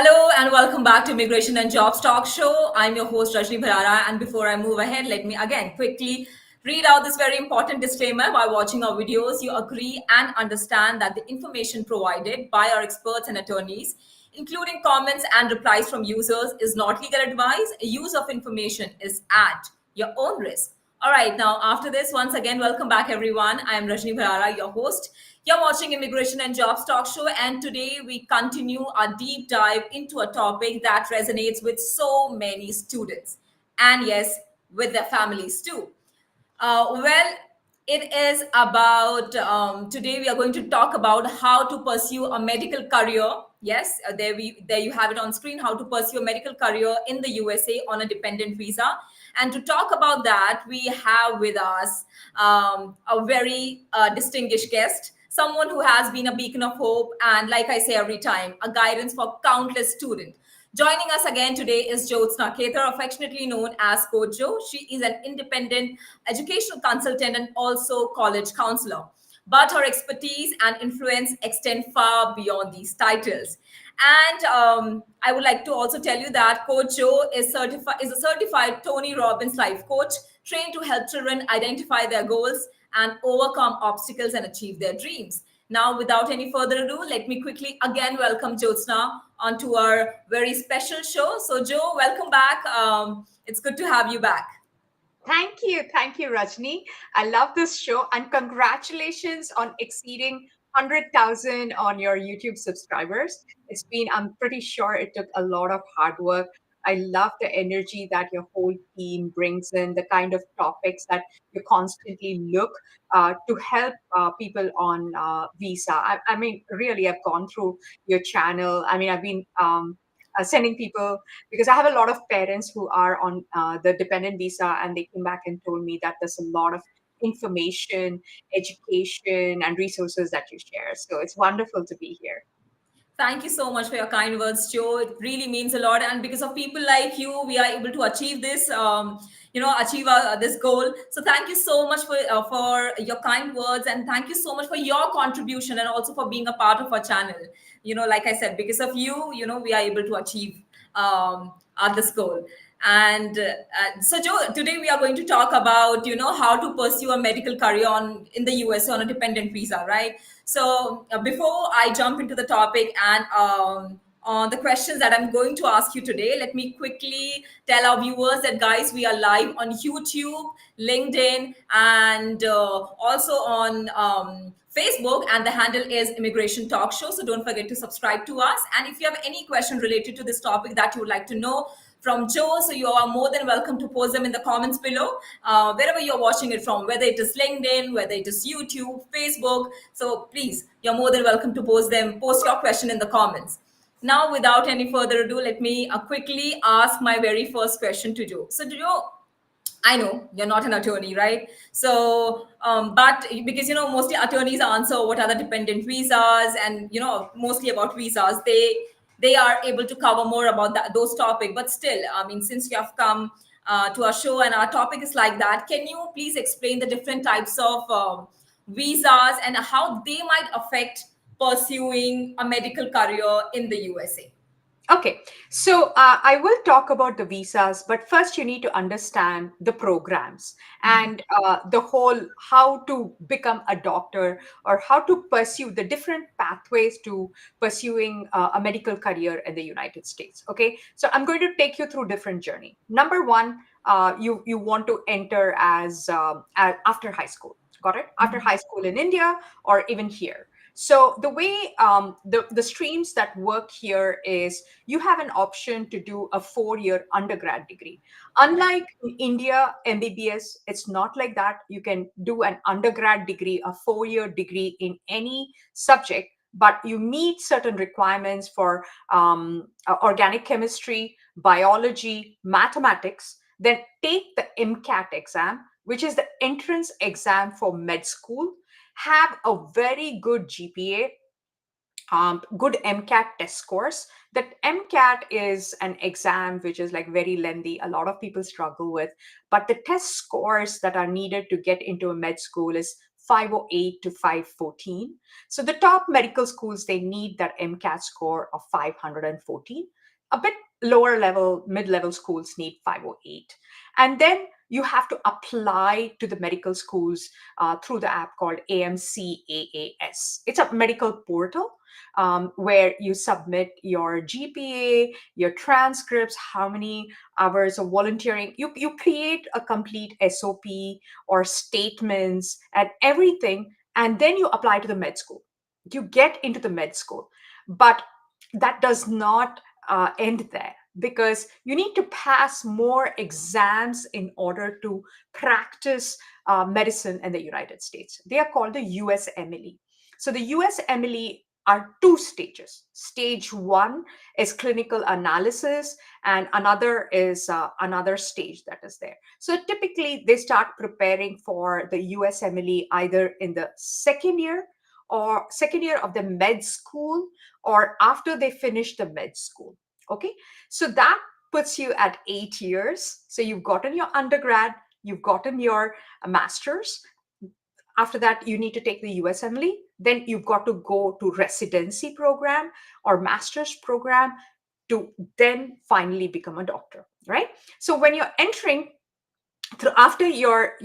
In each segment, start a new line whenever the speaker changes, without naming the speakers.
Hello and welcome back to Immigration and Jobs Talk Show. I'm your host Rajni Bharara, and before I move ahead, let me again quickly read out this very important disclaimer. By watching our videos, you agree and understand that the information provided by our experts and attorneys, including comments and replies from users, is not legal advice. Use of information is at your own risk. All right, now after this, once again, welcome back everyone. I am Rajni Bharara, your host. You're watching Immigration and Jobs Talk Show, and today we continue our deep dive into a topic that resonates with so many students, and yes, with their families too. Well, it is about today we are going to talk about how to pursue a medical career. Yes, there you have it on screen. How to pursue a medical career in the USA on a dependent visa. And to talk about that, we have with us a very distinguished guest, someone who has been a beacon of hope and, like I say every time, a guidance for countless students. Joining us again today is Jothsna Kethar, affectionately known as Coach Jo. She is an independent educational consultant and also college counselor. But her expertise and influence extend far beyond these titles. And I would like to also tell you that Coach Jo is a certified Tony Robbins life coach, trained to help children identify their goals and overcome obstacles and achieve their dreams. Now, without any further ado, let me quickly again welcome Jyotsna onto our very special show. So, Joe, welcome back. It's good to have you back.
Thank you, Rajni. I love this show and congratulations on exceeding 100,000 on your YouTube subscribers. I'm pretty sure it took a lot of hard work. I love the energy that your whole team brings in, the kind of topics that you constantly look to help people on visa. I mean, really, I've gone through your channel. I mean, I've been sending people because I have a lot of parents who are on the dependent visa, and they came back and told me that there's a lot of information, education, and resources that you share. So it's wonderful to be here.
Thank you so much for your kind words, Joe. It really means a lot, and because of people like you, we are able to achieve this. Achieve this goal. So thank you so much for your kind words, and thank you so much for your contribution, and also for being a part of our channel. Like I said, because of you, we are able to achieve this goal. And so, Joe, today we are going to talk about how to pursue a medical career in the USA on a dependent visa, right? So before I jump into the topic and on the questions that I'm going to ask you today, let me quickly tell our viewers that, guys, we are live on YouTube, LinkedIn, and also on Facebook, and the handle is Immigration Talk Show. So don't forget to subscribe to us. And if you have any question related to this topic that you would like to know from Joe, so you are more than welcome to post them in the comments below, wherever you're watching it from, whether it is LinkedIn, whether it is YouTube, Facebook. So please, you're more than welcome to post your question in the comments. Now, without any further ado, let me quickly ask my very first question to Joe. So, Joe, I know you're not an attorney, right? So, but because mostly attorneys answer what are the dependent visas, and mostly about visas, they are able to cover more about those topics. But still, I mean, since you have come to our show and our topic is like that, can you please explain the different types of visas and how they might affect pursuing a medical career in the USA?
Okay, so I will talk about the visas, but first you need to understand the programs and the whole how to become a doctor or how to pursue the different pathways to pursuing a medical career in the United States. Okay, so I'm going to take you through different journey. Number one, you want to enter after high school. Got it? After high school in India or even here. So the way the streams that work here is you have an option to do a 4-year undergrad degree. Unlike in India, MBBS, it's not like that. You can do an undergrad degree, a 4-year degree in any subject, but you meet certain requirements for organic chemistry, biology, mathematics. Then take the MCAT exam, which is the entrance exam for med school. Have a very good GPA, good MCAT test scores. That MCAT is an exam which is like very lengthy. A lot of people struggle with, but the test scores that are needed to get into a med school is 508 to 514. So the top medical schools, they need that MCAT score of 514. A bit lower level, mid-level schools need 508. And then you have to apply to the medical schools through the app called AMCAAS. It's a medical portal where you submit your GPA, your transcripts, how many hours of volunteering. You create a complete SOP or statements and everything, and then you apply to the med school. You get into the med school. But that does not end there, because you need to pass more exams in order to practice medicine in the United States. They are called the USMLE. So the USMLE are two stages. Stage one is clinical analysis, and another is another stage that is there. So typically, they start preparing for the USMLE either in the second year of the med school, or after they finish the med school. Okay, so that puts you at 8 years. So you've gotten your undergrad, you've gotten your master's. After that, you need to take the USMLE. Then you've got to go to residency program or master's program to then finally become a doctor, right? So when you're entering through after your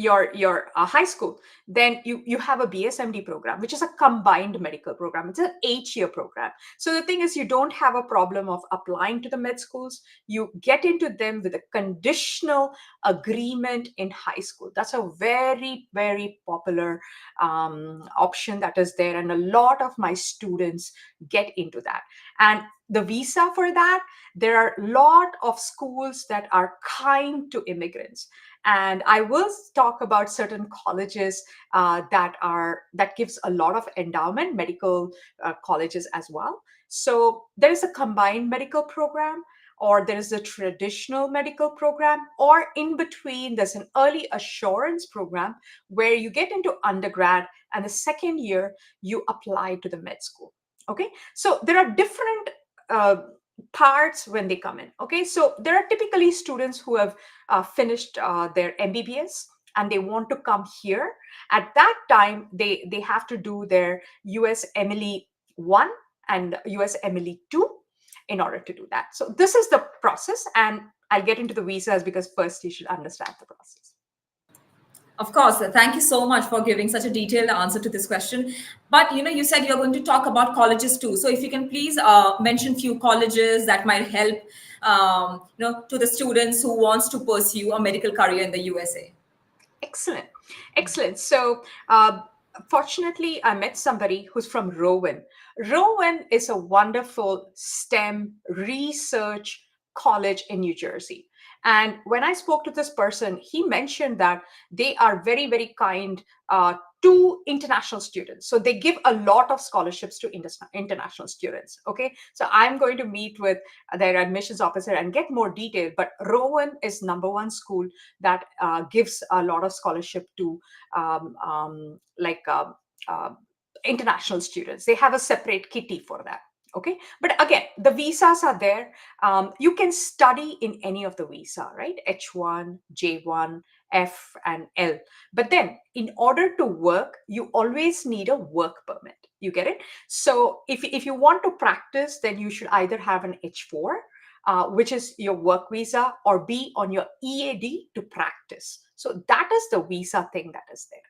high school, then you have a BSMD program, which is a combined medical program. It's an 8-year program. So the thing is, you don't have a problem of applying to the med schools. You get into them with a conditional agreement in high school. That's a very, very popular option that is there, and a lot of my students get into that. And the visa for that, there are a lot of schools that are kind to immigrants, and I will talk about certain colleges that gives a lot of endowment, medical colleges as well. So there is a combined medical program, or there is a traditional medical program, or in between there's an early assurance program where you get into undergrad, and the second year you apply to the med school. Okay, so there are different uh, parts when they come in. Okay, so there are typically students who have finished their MBBS and they want to come here. At that time, they have to do their USMLE 1 and USMLE 2 in order to do that. So this is the process, and I'll get into the visas because first you should understand the process.
Of course, thank you so much for giving such a detailed answer to this question. But you said you're going to talk about colleges too. So if you can please mention few colleges that might help, to the students who wants to pursue a medical career in the USA.
Excellent. Excellent. So, fortunately, I met somebody who's from Rowan. Rowan is a wonderful STEM research college in New Jersey. And when I spoke to this person, he mentioned that they are very, very kind to international students. So they give a lot of scholarships to international students. Okay. So I'm going to meet with their admissions officer and get more detail. But Rowan is number one school that gives a lot of scholarship to like international students. They have a separate kitty for that. Okay, but again, the visas are there. You can study in any of the visa, right? H1, J1, F, and L. But then, in order to work, you always need a work permit. You get it? So if you want to practice, then you should either have an H4, which is your work visa, or be on your EAD to practice. So that is the visa thing that is there.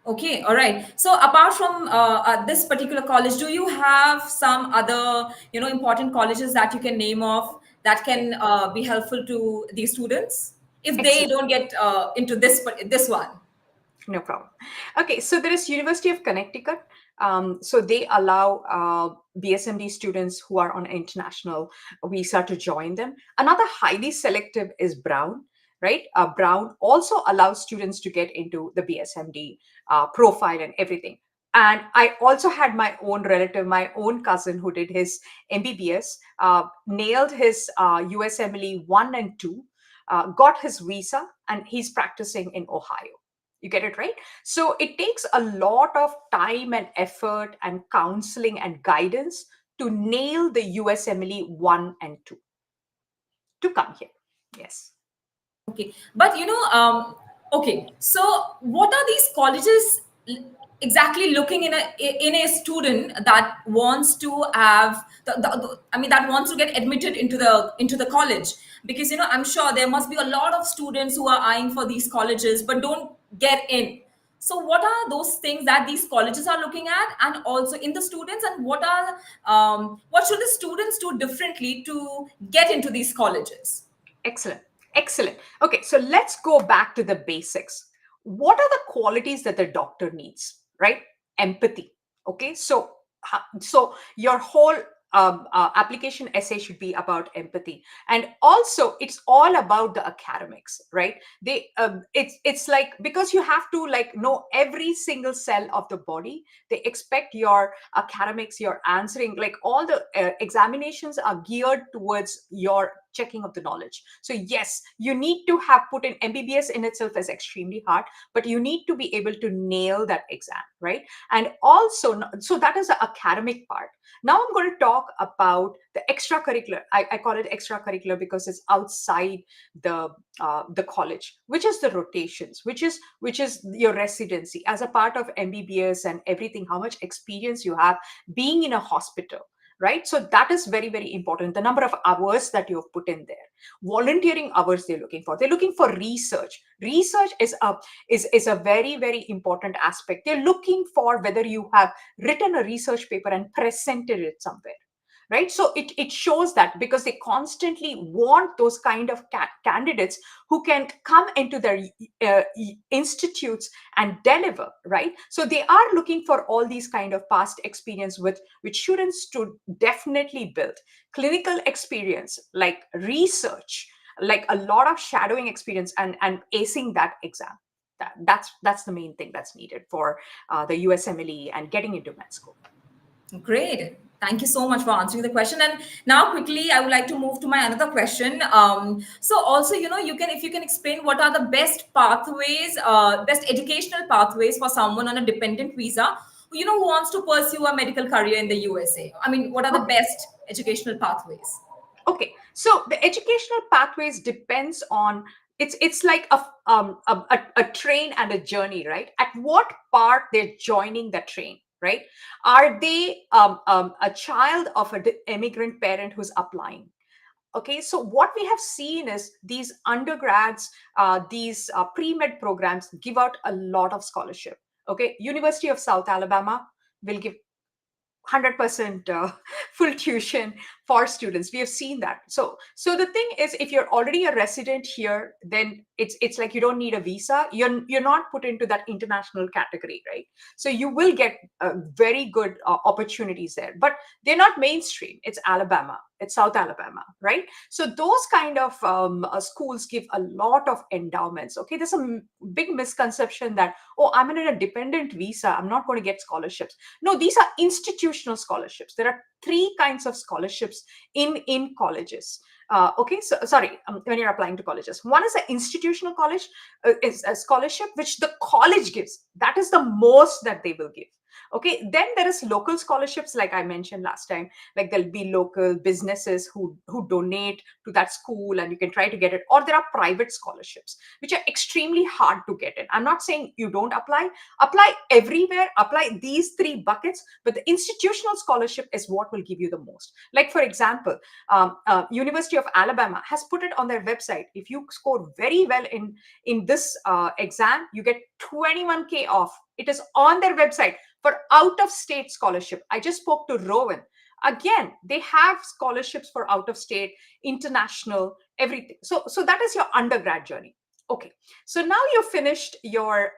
Okay, all right. So apart from this particular college, do you have some other, important colleges that you can name off that can be helpful to these students if they
Excellent.
don't get into this one?
No problem. Okay, so there is University of Connecticut. So they allow BSMD students who are on international visa to join them. Another highly selective is Brown, right? Brown also allows students to get into the BSMD profile and everything. And I also had my own relative, my own cousin who did his MBBS, nailed his USMLE 1 and 2, got his visa, and he's practicing in Ohio. You get it right? So it takes a lot of time and effort and counseling and guidance to nail the USMLE 1 and 2 to come here. Yes.
Okay, but Okay, so what are these colleges exactly looking in a student that wants to have I mean that wants to get admitted into the college? Because I'm sure there must be a lot of students who are eyeing for these colleges but don't get in. So what are those things that these colleges are looking at, and also in the students, and what should the students do differently to get into these colleges?
Excellent. Excellent. Okay, so let's go back to the basics. What are the qualities that the doctor needs, right? Empathy. Okay, so your whole application essay should be about empathy, and also it's all about the academics, right? It's like, because you have to like know every single cell of the body. They expect your academics, your answering, like all the examinations are geared towards your checking of the knowledge. So yes, you need to have put in MBBS in itself is extremely hard, but you need to be able to nail that exam, right? And also, so that is the academic part. Now I'm going to talk about the extracurricular. I call it extracurricular because it's outside the college, which is the rotations, which is your residency as a part of MBBS and everything. How much experience you have being in a hospital, right? So that is very, very important. The number of hours that you have put in there, volunteering hours they're looking for research. Research is a very, very important aspect. They're looking for whether you have written a research paper and presented it somewhere, right? So it shows that, because they constantly want those kind of candidates who can come into their institutes and deliver, right? So they are looking for all these kind of past experience with which students to definitely build clinical experience, like research, like a lot of shadowing experience, and acing that exam. That's the main thing that's needed for the USMLE and getting into med school.
Great. Thank you so much for answering the question. And now, quickly, I would like to move to my another question. So, also, you can, if you can explain what are the best pathways, best educational pathways for someone on a dependent visa, who wants to pursue a medical career in the USA. I mean, what are the
Okay.
best educational pathways?
Okay, so the educational pathways depends on, it's like a train and a journey, right? At what part they're joining the train, right? Are they a child of an immigrant parent who's applying? Okay, so what we have seen is these undergrads, these pre-med programs give out a lot of scholarship. Okay, University of South Alabama will give 100% full tuition for students. We have seen that. So the thing is, if you're already a resident here, then it's like you don't need a visa. You're not put into that international category, right? So you will get very good opportunities there, but they're not mainstream. It's Alabama, it's South Alabama, right? So those kind of schools give a lot of endowments. Okay, there's a big misconception that, oh, I'm in a dependent visa, I'm not going to get scholarships. No, these are institutional scholarships. There are three kinds of scholarships in colleges. Okay, so sorry, when you're applying to colleges, one is an institutional college, is a scholarship which the college gives. That is the most that they will give. Okay, then there is local scholarships, like I mentioned last time. Like there'll be local businesses who donate to that school, and you can try to get it. Or there are private scholarships which are extremely hard to get in. I'm not saying you don't apply everywhere, apply these three buckets, but the institutional scholarship is what will give you the most. Like for example, University of Alabama has put it on their website. If you score very well in this exam, you get 21K off. It is on their website for out of state scholarship. I just spoke to Rowan. Again, they have scholarships for out of state, international, everything. So that is your undergrad journey. Okay, so now you finished your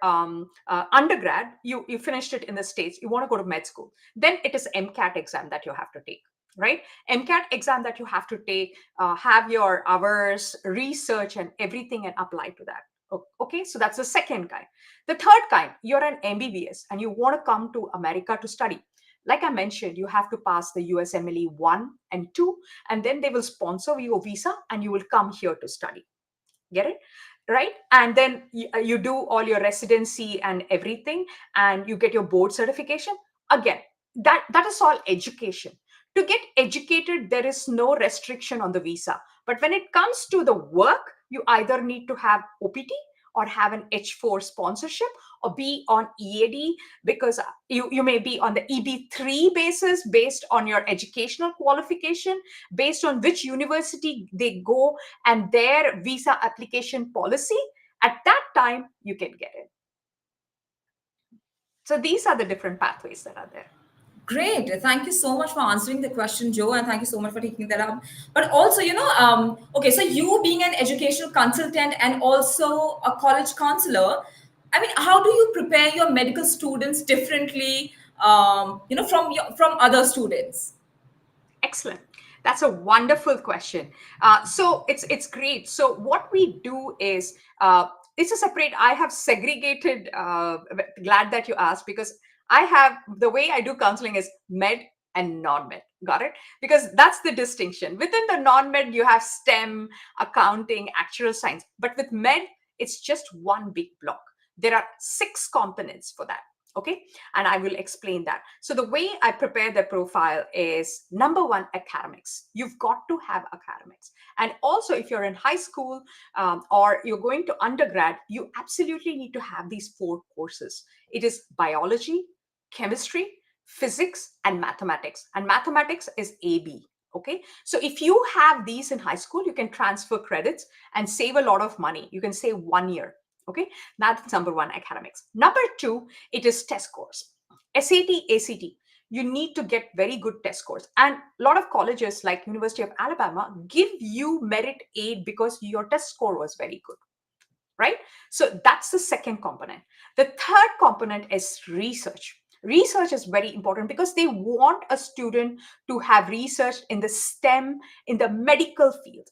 undergrad. You finished it in the States. You want to go to med school. Then it is MCAT exam that you have to take, right? MCAT exam that you have to take, have your hours, research, and everything, and apply to that. Okay, so that's the second kind. The third kind, you're an MBBS and you want to come to America to study. Like I mentioned, you have to pass the USMLE 1 and 2, and then they will sponsor you a visa and you will come here to study. Get it? Right? And then you do all your residency and everything, and you get your board certification. Again, that is all education. To get educated, there is no restriction on the visa. But when it comes to the work, you either need to have OPT or have an H4 sponsorship or be on EAD, because you may be on the EB3 basis based on your educational qualification, based on which university they go and their visa application policy. At that time, you can get it. So these are the different pathways that are there.
Great. Thank you so much for answering the question, Joe, and thank you so much for taking that up. But also, okay, so you being an educational consultant and also a college counselor, I mean, how do you prepare your medical students differently, from other students?
Excellent. That's a wonderful question. So it's great. So what we do is it's a separate. I have segregated. Glad that you asked, because I have, the way I do counseling is med and non-med. Got it? Because that's the distinction. Within the non-med, you have STEM, accounting, actual science. But with med, it's just one big block. There are 6 components for that. Okay, and I will explain that. So the way I prepare the profile is, number one, academics. You've got to have academics. And also, if you're in high school or you're going to undergrad, you absolutely need to have these 4 courses. It is biology, chemistry, physics, and mathematics. And mathematics is AB. Okay, so if you have these in high school, you can transfer credits and save a lot of money. You can save 1 year. Okay, that's number one, academics. Number 2, it is test scores. SAT, ACT. You need to get very good test scores. And a lot of colleges like University of Alabama give you merit aid because your test score was very good, right? So that's the second component. The third component is research. Research is very important because they want a student to have research in the STEM, in the medical field.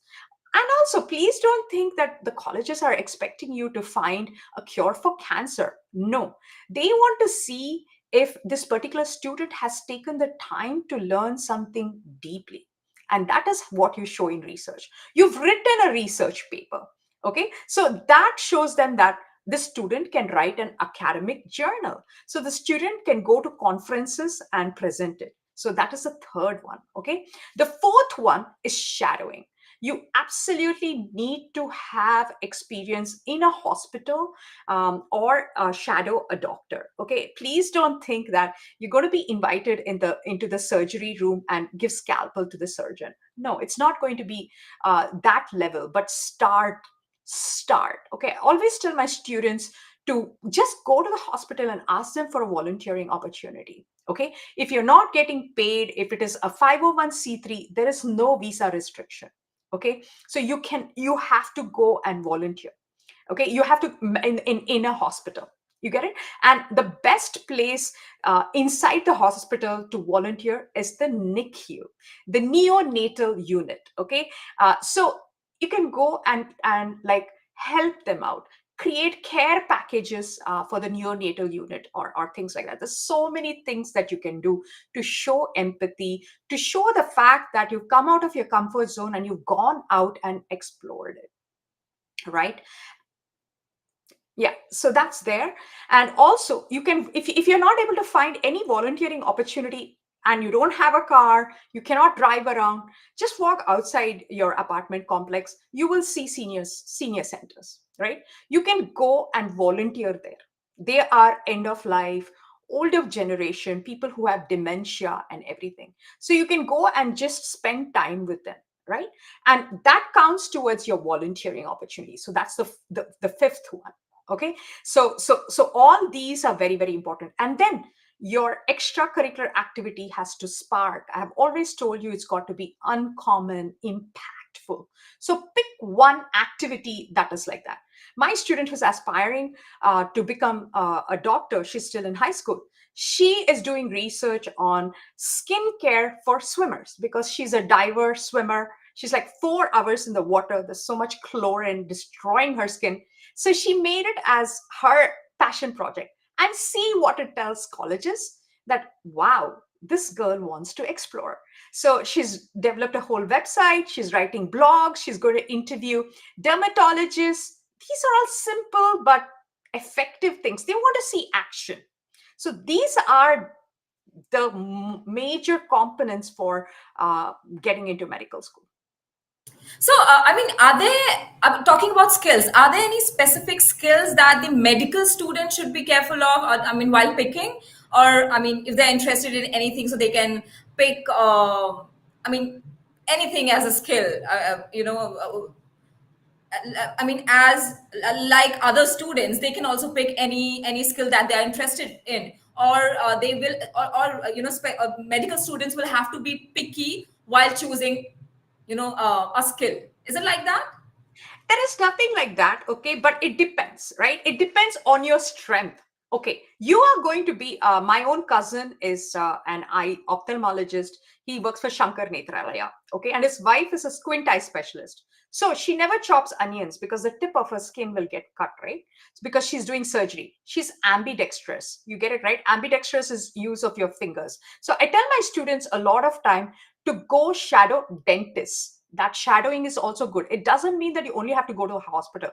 And also, please don't think that the colleges are expecting you to find a cure for cancer. No, they want to see if this particular student has taken the time to learn something deeply. And that is what you show in research. You've written a research paper. Okay, so that shows them that the student can write an academic journal. So the student can go to conferences and present it. So that is the third one. Okay, the fourth one is shadowing. You absolutely need to have experience in a hospital or shadow a doctor. Okay, please don't think that you're going to be invited into the surgery room and give scalpel to the surgeon. No, it's not going to be that level. But start. Okay, I always tell my students to just go to the hospital and ask them for a volunteering opportunity. Okay, if you're not getting paid, if it is a 501c3, there is no visa restriction. Okay, so you have to go and volunteer. Okay, you have to in a hospital. You get it? And the best place inside the hospital to volunteer is the NICU, the neonatal unit. Okay, so you can go and like help them out, create care packages for the neonatal unit, or things like that. There's so many things that you can do to show empathy, to show the fact that you've come out of your comfort zone and you've gone out and explored it, right? Yeah, so that's there. And also, you can, if you're not able to find any volunteering opportunity and you don't have a car, you cannot drive around, just walk outside your apartment complex. You will see senior centers, right? You can go and volunteer there. They are end of life, older generation, people who have dementia and everything. So you can go and just spend time with them, right? And that counts towards your volunteering opportunity. So that's the fifth one. Okay, so all these are very, very important. And then your extracurricular activity has to spark. I have always told you it's got to be uncommon, impactful. So pick one activity that is like that. My student who's aspiring to become a doctor, she's still in high school. She is doing research on skincare for swimmers because she's a diver swimmer. She's like 4 hours in the water. There's so much chlorine destroying her skin. So she made it as her passion project, and see what it tells colleges that, wow, this girl wants to explore. So she's developed a whole website. She's writing blogs. She's going to interview dermatologists. These are all simple but effective things. They want to see action. So these are the major components for getting into medical school.
So, I mean, are there, I'm talking about skills, are there any specific skills that the medical student should be careful of, or, I mean, while picking? Or, I mean, if they're interested in anything, so they can pick, I mean, anything as a skill, I mean, as like other students, they can also pick any skill that they are interested in, or they will, medical students will have to be picky while choosing, a skill. Is it like that?
There is nothing like that, okay, but it depends, right? It depends on your strength. Okay, you are going to be my own cousin is an eye ophthalmologist. He works for Shankar Netralaya, okay, and his wife is a squint eye specialist. So she never chops onions because the tip of her skin will get cut, right? It's because she's doing surgery. She's ambidextrous. You get it, right? Ambidextrous is use of your fingers. So I tell my students a lot of time to go shadow dentists. That shadowing is also good. It doesn't mean that you only have to go to a hospital.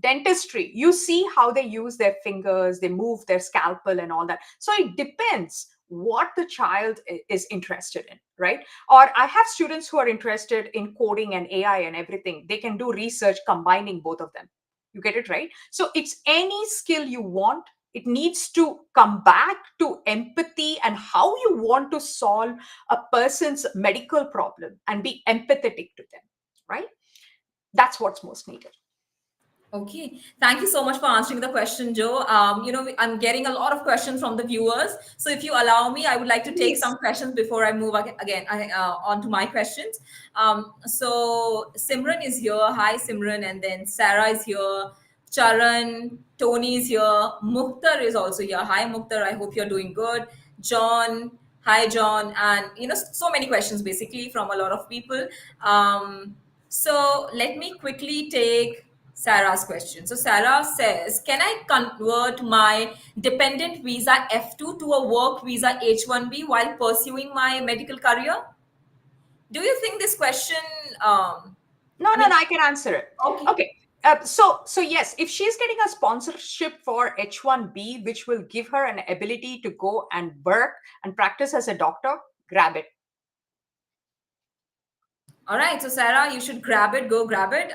Dentistry, you see how they use their fingers, they move their scalpel and all that. So it depends what the child is interested in, right? Or I have students who are interested in coding and AI and everything. They can do research combining both of them. You get it, right? So it's any skill you want. It needs to come back to empathy and how you want to solve a person's medical problem and be empathetic to them, right? That's what's most needed.
Okay, thank you so much for answering the question, Joe. I'm getting a lot of questions from the viewers. So, if you allow me, I would like to take some
Please.
questions before I move again on to my questions. So, Simran is here. Hi, Simran. And then Sarah is here. Charan, Tony is here. Mukhtar is also here. Hi, Mukhtar. I hope you're doing good. John, hi, John. And, so many questions basically from a lot of people. So, let me quickly take Sarah's question. So Sarah says, can I convert my dependent visa F2 to a work visa H1B while pursuing my medical career? Do you think this question, um,
No,
I
no,
mean,
no, I can answer it.
okay.
Okay. So yes, if she's getting a sponsorship for H1B, which will give her an ability to go and work and practice as a doctor, grab it.
All right. So Sarah, you should grab it, go grab it.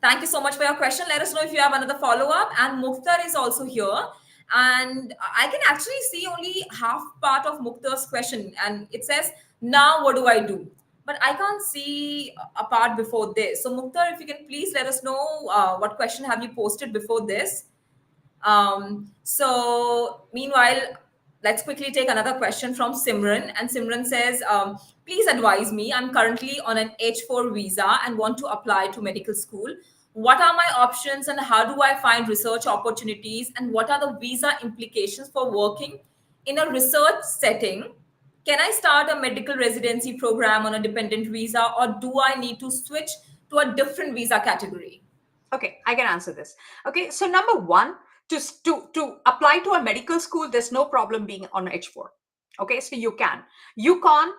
Thank you so much for your question. Let us know if you have another follow up. And Mukhtar is also here. And I can actually see only half part of Mukhtar's question. And it says, now what do I do? But I can't see a part before this. So Mukhtar, if you can please let us know what question have you posted before this. So, meanwhile, let's quickly take another question from Simran. And Simran says, please advise me. I'm currently on an H4 visa and want to apply to medical school. What are my options and how do I find research opportunities? And what are the visa implications for working in a research setting? Can I start a medical residency program on a dependent visa, or do I need to switch to a different visa category?
Okay, I can answer this. Okay, so number one, to apply to a medical school, there's no problem being on H4. Okay, so you can. UConn,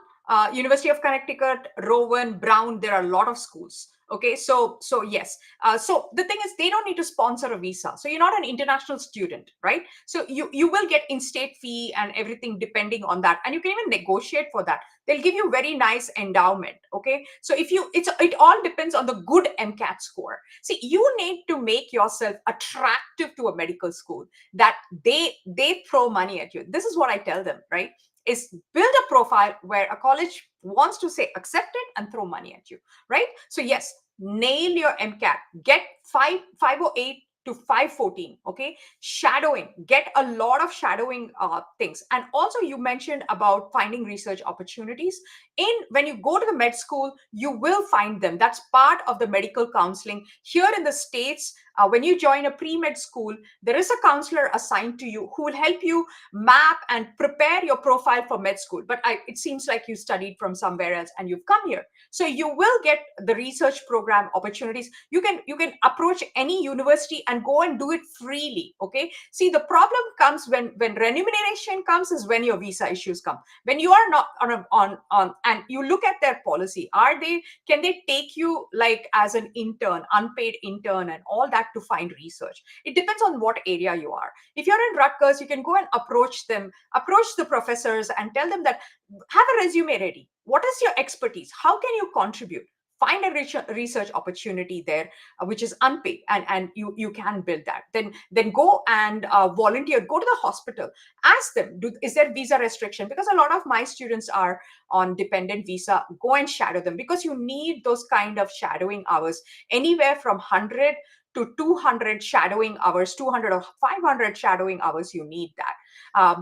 University of Connecticut, Rowan, Brown, there are a lot of schools. Okay, so yes. So the thing is, they don't need to sponsor a visa. So you're not an international student, right? So you will get in-state fee and everything depending on that, and you can even negotiate for that. They'll give you very nice endowment. Okay, so if you, it all depends on the good MCAT score. See, you need to make yourself attractive to a medical school that they throw money at you. This is what I tell them, right? Is build a profile where a college wants to say accept it and throw money at you, right? So yes, nail your MCAT, get 508 to 514. Okay, shadowing, get a lot of shadowing things. And also you mentioned about finding research opportunities. In when you go to the med school, you will find them. That's part of the medical counseling here in the States. When you join a pre-med school, there is a counselor assigned to you who will help you map and prepare your profile for med school. But it seems like you studied from somewhere else and you've come here, so you will get the research program opportunities. You can approach any university and go and do it freely. Okay, see, the problem comes when remuneration comes is when your visa issues come. When you are not on and you look at their policy, can they take you like as an intern, unpaid intern and all that to find research? It depends on what area you are. If you're in Rutgers, you can go and approach them, approach the professors and tell them that have a resume ready. What is your expertise? How can you contribute? find a research opportunity there, which is unpaid, and you can build that. Then go and volunteer, go to the hospital, ask them, is there visa restriction? Because a lot of my students are on dependent visa. Go and shadow them, because you need those kind of shadowing hours, anywhere from 100 to 200 shadowing hours, 200 or 500 shadowing hours. You need that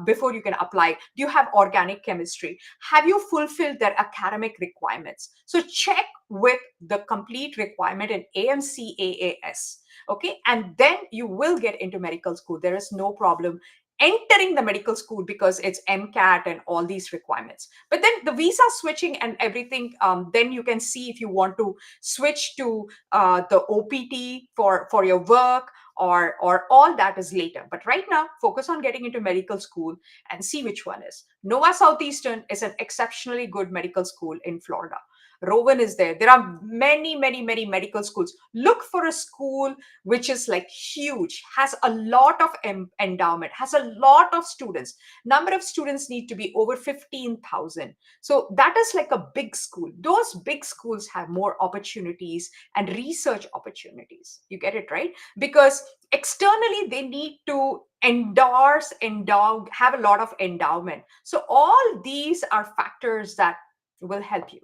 before you can apply. Do you have organic chemistry? Have you fulfilled their academic requirements? So check with the complete requirement in AMCAAS. Okay, and then you will get into medical school. There is no problem entering the medical school, because it's MCAT and all these requirements. But then the visa switching and everything, then you can see if you want to switch to the OPT for your work, or all that is later. But right now, focus on getting into medical school and see which one is. Nova Southeastern is an exceptionally good medical school in Florida. Rowan is there. There are many, many, many medical schools. Look for a school which is like huge, has a lot of endowment, has a lot of students. Number of students need to be over 15,000. So that is like a big school. Those big schools have more opportunities and research opportunities. You get it, right? Because externally they need to have a lot of endowment. So all these are factors that will help you.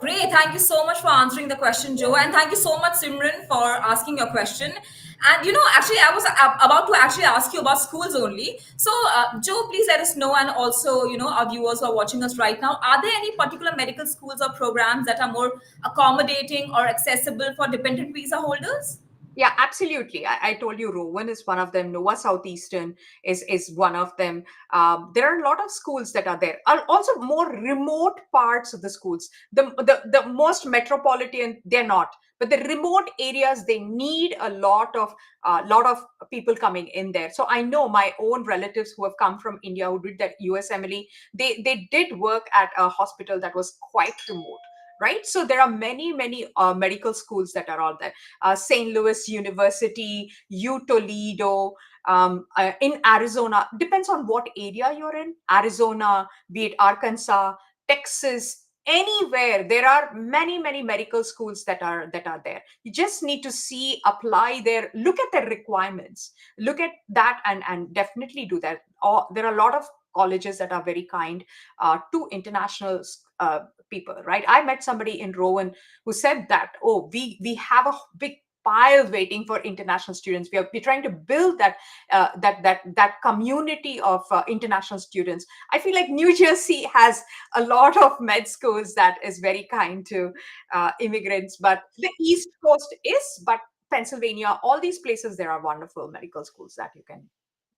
Great. Thank you so much for answering the question, Joe. And thank you so much, Simran, for asking your question. And actually, I was about to actually ask you about schools only. So, Joe, please let us know, and also, our viewers who are watching us right now, are there any particular medical schools or programs that are more accommodating or accessible for dependent visa holders?
Yeah, absolutely. I told you Rowan is one of them. Nova Southeastern is one of them. There are a lot of schools that are there. Also, more remote parts of the schools. The most metropolitan, they're not. But the remote areas, they need a lot of people coming in there. So I know my own relatives who have come from India, who did that USMLE. They did work at a hospital that was quite remote. Right, so there are many medical schools that are out there. St. Louis University, U Toledo, in Arizona. Depends on what area you're in. Arizona, be it Arkansas, Texas, anywhere. There are many medical schools that are there. You just need to see, apply there, look at the requirements, look at that, and definitely do that. There are a lot of colleges that are very kind to international people, right? I met somebody in Rowan who said that, oh, we have a big pile waiting for international students. We're trying to build that community of international students. I feel like New Jersey has a lot of med schools that is very kind to immigrants, but the East Coast is, but Pennsylvania, all these places, there are wonderful medical schools that you can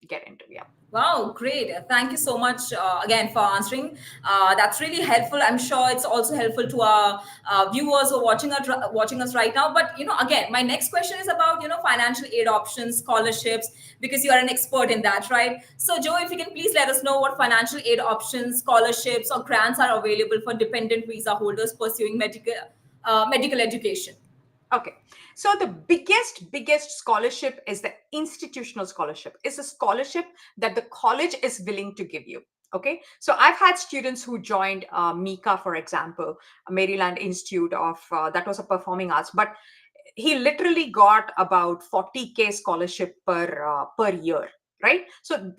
get into. Yeah.
Wow, great. Thank you so much again for answering. That's really helpful. I'm sure it's also helpful to our viewers who are watching us right now. But again, my next question is about financial aid options, scholarships, because you are an expert in that, right? So, Joe, if you can please let us know what financial aid options, scholarships, or grants are available for dependent visa holders pursuing medical education.
Okay. So the biggest scholarship is the institutional scholarship. It's a scholarship that the college is willing to give you. Okay. So I've had students who joined MICA, for example, Maryland Institute of, that was a performing arts, but he literally got about 40K scholarship per year, right? So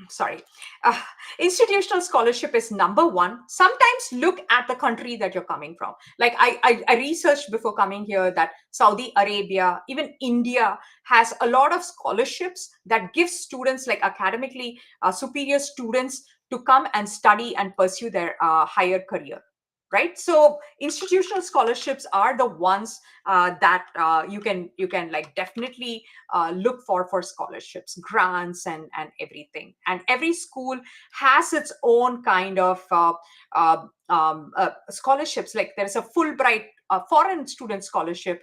sorry, uh, institutional scholarship is number one. Sometimes look at the country that you're coming from. Like I researched before coming here that Saudi Arabia, even India, has a lot of scholarships that give students, like academically superior students, to come and study and pursue their higher career. Right, so institutional scholarships are the ones that you can like definitely look for scholarships, grants, and everything. And every school has its own kind of scholarships. Like there is a Fulbright foreign student scholarship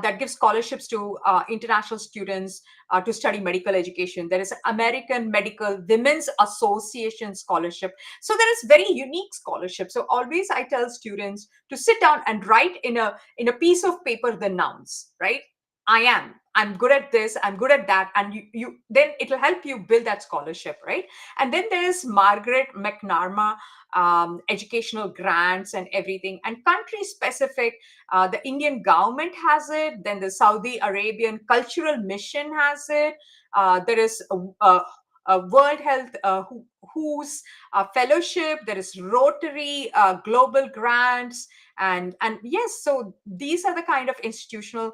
that gives scholarships to international students to study medical education. There is an American Medical Women's Association scholarship. So there is very unique scholarship. So always I tell students to sit down and write in a piece of paper the nouns, right? I am, I'm good at this, I'm good at that, and you then it'll help you build that scholarship, right? And then there is Margaret McNarma, educational grants and everything, and country specific. The Indian government has it. Then the Saudi Arabian Cultural Mission has it. There is a World Health who's fellowship. There is Rotary global grants, and yes, so these are the kind of institutional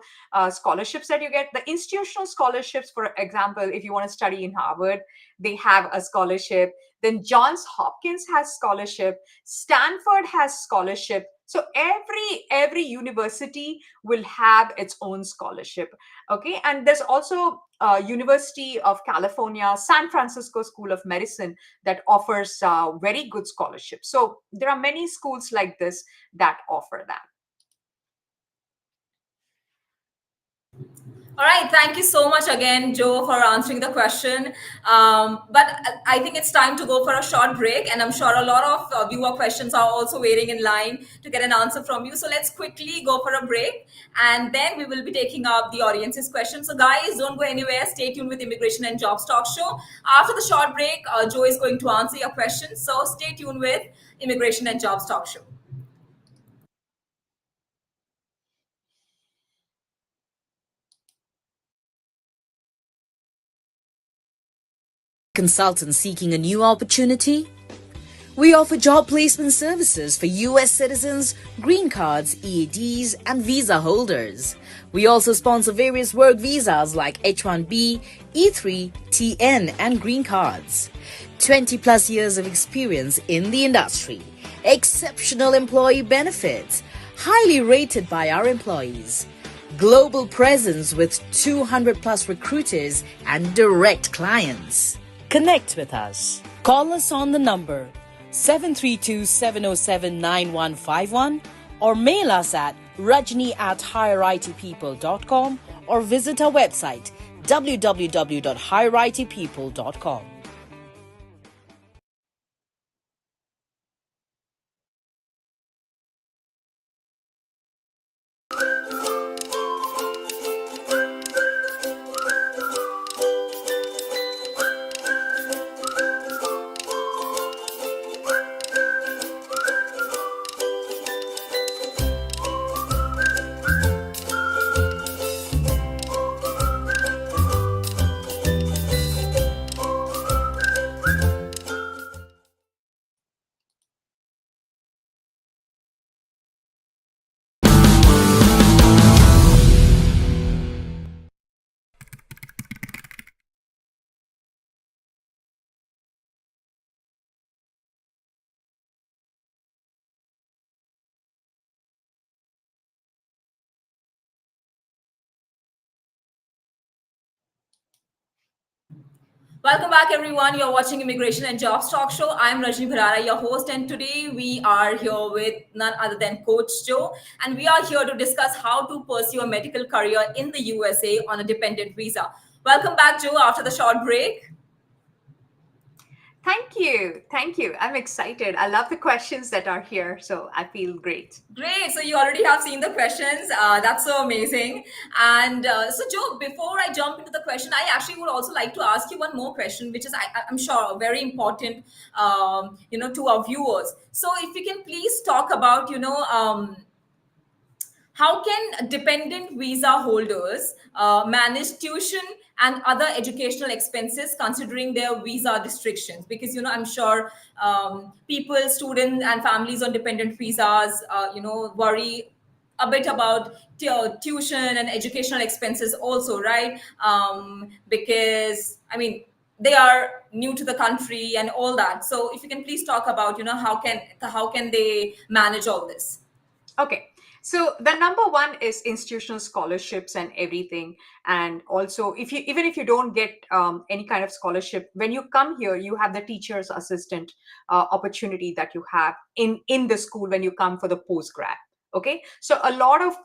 scholarships that you get. The institutional scholarships, for example, if you want to study in Harvard, they have a scholarship. Then Johns Hopkins has scholarship. Stanford has scholarship. So every university will have its own scholarship. Okay, and there's also University of California, San Francisco School of Medicine that offers very good scholarships. So there are many schools like this that offer that.
All right, thank you so much again, Joe, for answering the question. But I think it's time to go for a short break, and I'm sure a lot of viewer questions are also waiting in line to get an answer from you. So let's quickly go for a break, and then we will be taking up the audience's questions. So, guys, don't go anywhere. Stay tuned with Immigration and Jobs Talk Show. After the short break, Joe is going to answer your questions. So, stay tuned with Immigration and Jobs Talk Show.
Consultant seeking a new opportunity? We offer job placement services for US citizens, green cards, EADs, and visa holders. We also sponsor various work visas like H-1B, E3, TN, and green cards. 20 plus years of experience in the industry. Exceptional employee benefits. Highly rated by our employees. Global presence with 200 plus recruiters and direct clients. Connect with us. Call us on the number 732-707-9151 or mail us at rajni@higheritpeople.com or visit our website www.higheritpeople.com.
Welcome back, everyone. You're watching Immigration and Jobs Talk Show. I'm Rajni Bharara, your host, and today we are here with none other than Coach Joe, and we are here to discuss how to pursue a medical career in the USA on a dependent visa. Welcome back, Joe, after the short break.
Thank you. Thank you. I'm excited. I love the questions that are here. So I feel great.
Great. So you already have seen the questions. That's so amazing. And so, Joe, before I jump into the question, I actually would also like to ask you one more question, which is, I'm sure, very important, to our viewers. So, if you can please talk about, how can dependent visa holders manage tuition and other educational expenses considering their visa restrictions? Because I'm sure people, students, and families on dependent visas, worry a bit about tuition and educational expenses also, right? Because they are new to the country and all that. So if you can please talk about how can they manage all this?
Okay. So the number one is institutional scholarships and everything. And also, if you even if you don't get any kind of scholarship, when you come here, you have the teacher's assistant opportunity that you have in the school when you come for the postgrad. Okay, so a lot of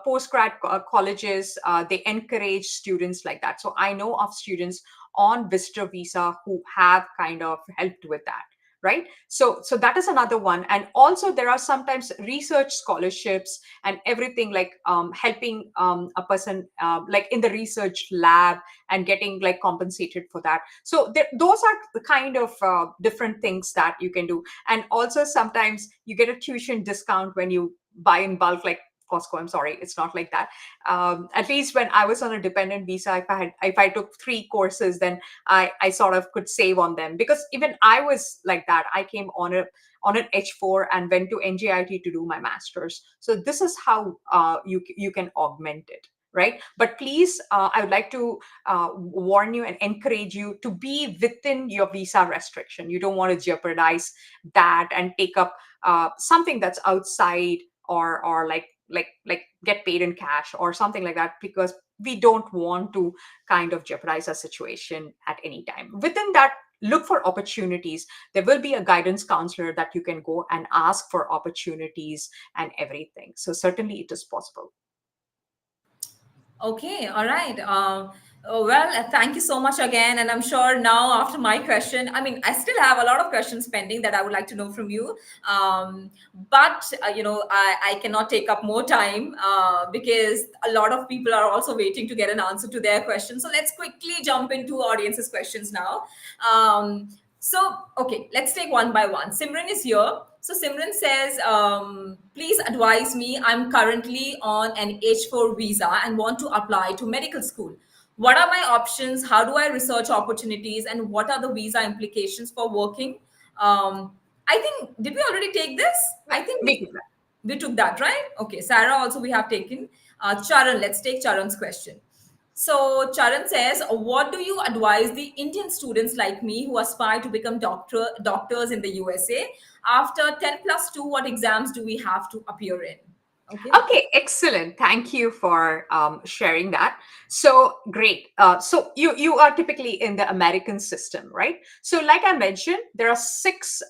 postgrad colleges they encourage students like that. So I know of students on visitor visa who have kind of helped with that. right? So that is another one. And also there are sometimes research scholarships and everything, like helping a person like in the research lab and getting like compensated for that. So those are the kind of different things that you can do. And also sometimes you get a tuition discount when you buy in bulk, like Costco. I'm sorry, it's not like that. At least when I was on a dependent visa, if I took 3 courses, then I sort of could save on them, because even I was like that. I came on an H4 and went to NJIT to do my master's. So this is how you can augment it, right? But please, I would like to warn you and encourage you to be within your visa restriction. You don't want to jeopardize that and take up something that's outside, or like get paid in cash or something like that, because we don't want to kind of jeopardize our situation at any time. Within that, look for opportunities. There will be a guidance counselor that you can go and ask for opportunities and everything. So certainly it is possible.
Okay, all right. Thank you so much again. And I'm sure now, after my question, I mean, I still have a lot of questions pending that I would like to know from you. I cannot take up more time because a lot of people are also waiting to get an answer to their questions. So let's quickly jump into audience's questions now. Okay, let's take one by one. Simran is here. So Simran says, please advise me. I'm currently on an H4 visa and want to apply to medical school. What are my options? How do I research opportunities? And what are the visa implications for working? I think, did we already take this? I think
We can.
we took that, right? Okay. Sarah also we have taken. Charan, let's take Charan's question. So Charan says, what do you advise the Indian students like me who aspire to become doctors in the USA? After 10 plus 2, what exams do we have to appear in? Okay.
Okay, excellent. Thank you for sharing that. So great. So you are typically in the American system, right? So like I mentioned, there are six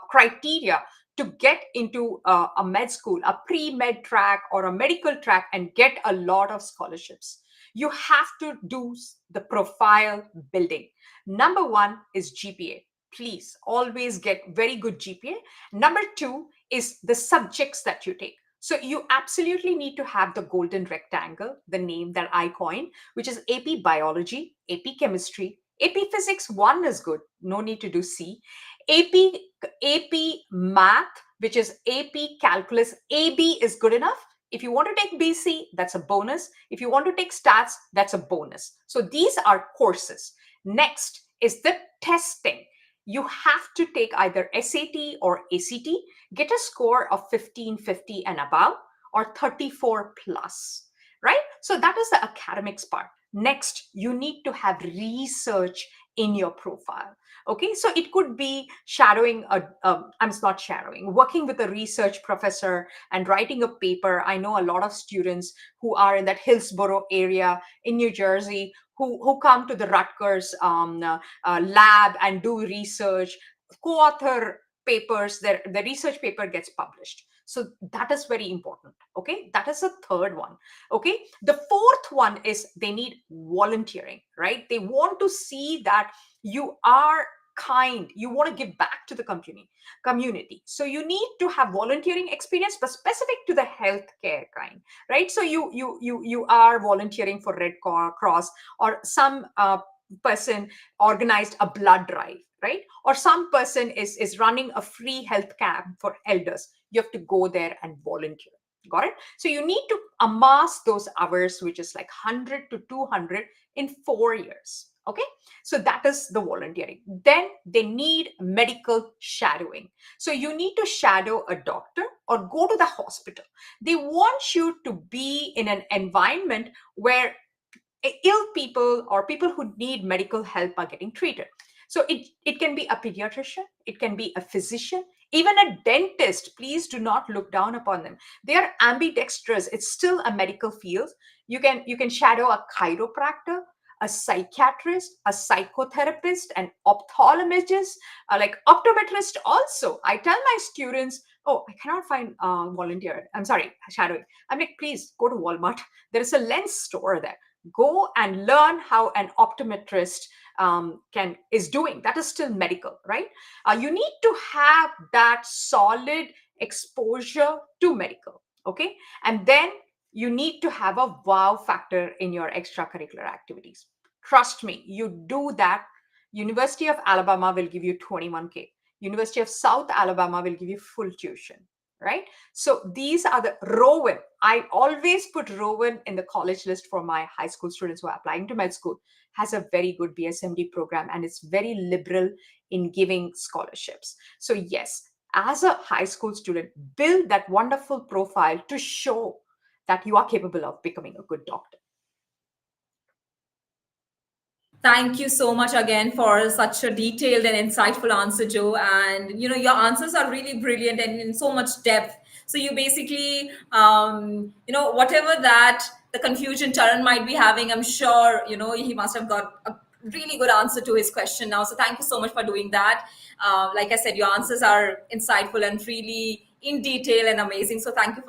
criteria to get into a med school, a pre-med track or a medical track, and get a lot of scholarships. You have to do the profile building. Number one is GPA. Please always get very good GPA. Number two is the subjects that you take. So you absolutely need to have the golden rectangle, the name that I coined, which is AP Biology, AP Chemistry, AP Physics 1 is good, no need to do C. AP Math, which is AP Calculus, AB is good enough. If you want to take BC, that's a bonus. If you want to take stats, that's a bonus. So these are courses. Next is the testing. You have to take either SAT or ACT, get a score of 1550 and above, or 34 plus, right? So that is the academics part. Next, you need to have research in your profile. Okay, so it could be shadowing I'm not shadowing, working with a research professor and writing a paper. I know a lot of students who are in that Hillsborough area in New Jersey who come to the Rutgers lab and do research, co-author papers. The research paper gets published. So that is very important. Okay, that is the third one. Okay, the fourth one is they need volunteering, right? They want to see that you are kind, you want to give back to the community. So you need to have volunteering experience, but specific to the healthcare kind, right? So you are volunteering for Red Cross, or some person organized a blood drive, right? Or some person is running a free health camp for elders. You have to go there and volunteer. Got it? So you need to amass those hours, which is like 100 to 200 in 4 years. Okay, so that is the volunteering. Then they need medical shadowing. So you need to shadow a doctor or go to the hospital. They want you to be in an environment where ill people or people who need medical help are getting treated. So it can be a pediatrician, it can be a physician, even a dentist. Please do not look down upon them. They are ambidextrous. It's still a medical field. You can shadow a chiropractor, a psychiatrist, a psychotherapist, an ophthalmologist, like optometrist. Also, I tell my students, oh, I cannot find volunteer. I'm sorry, shadowing. I'm like, please go to Walmart. There is a lens store there. Go and learn how an optometrist can is doing, that is still medical, right? You need to have that solid exposure to medical, okay? And then you need to have a wow factor in your extracurricular activities. Trust me, you do that. University of Alabama will give you 21K. University of South Alabama will give you full tuition, right? So these are the Rowan. I always put Rowan in the college list for my high school students who are applying to med school. Has a very good BSMD program and it's very liberal in giving scholarships. So yes, as a high school student, build that wonderful profile to show that you are capable of becoming a good doctor.
Thank you so much again for such a detailed and insightful answer, Joe. And your answers are really brilliant and in so much depth. So you basically, whatever that the confusion Charan might be having, I'm sure he must have got a really good answer to his question now. So thank you so much for doing that. Like I said, your answers are insightful and really in detail and amazing. So thank you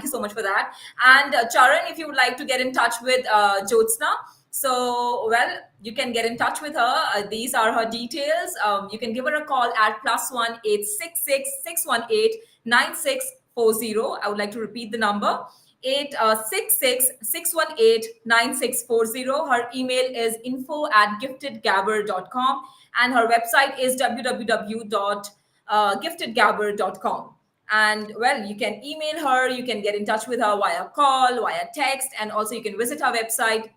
so much for that. And Charan, if you would like to get in touch with Jyotsna, so, well, you can get in touch with her. These are her details. You can give her a call at +1 866 618 9640. I would like to repeat the number 866 618 9640. Her email is info@giftedgabber.com and her website is www.giftedgabber.com. And well, you can email her, you can get in touch with her via call, via text, and also you can visit her website.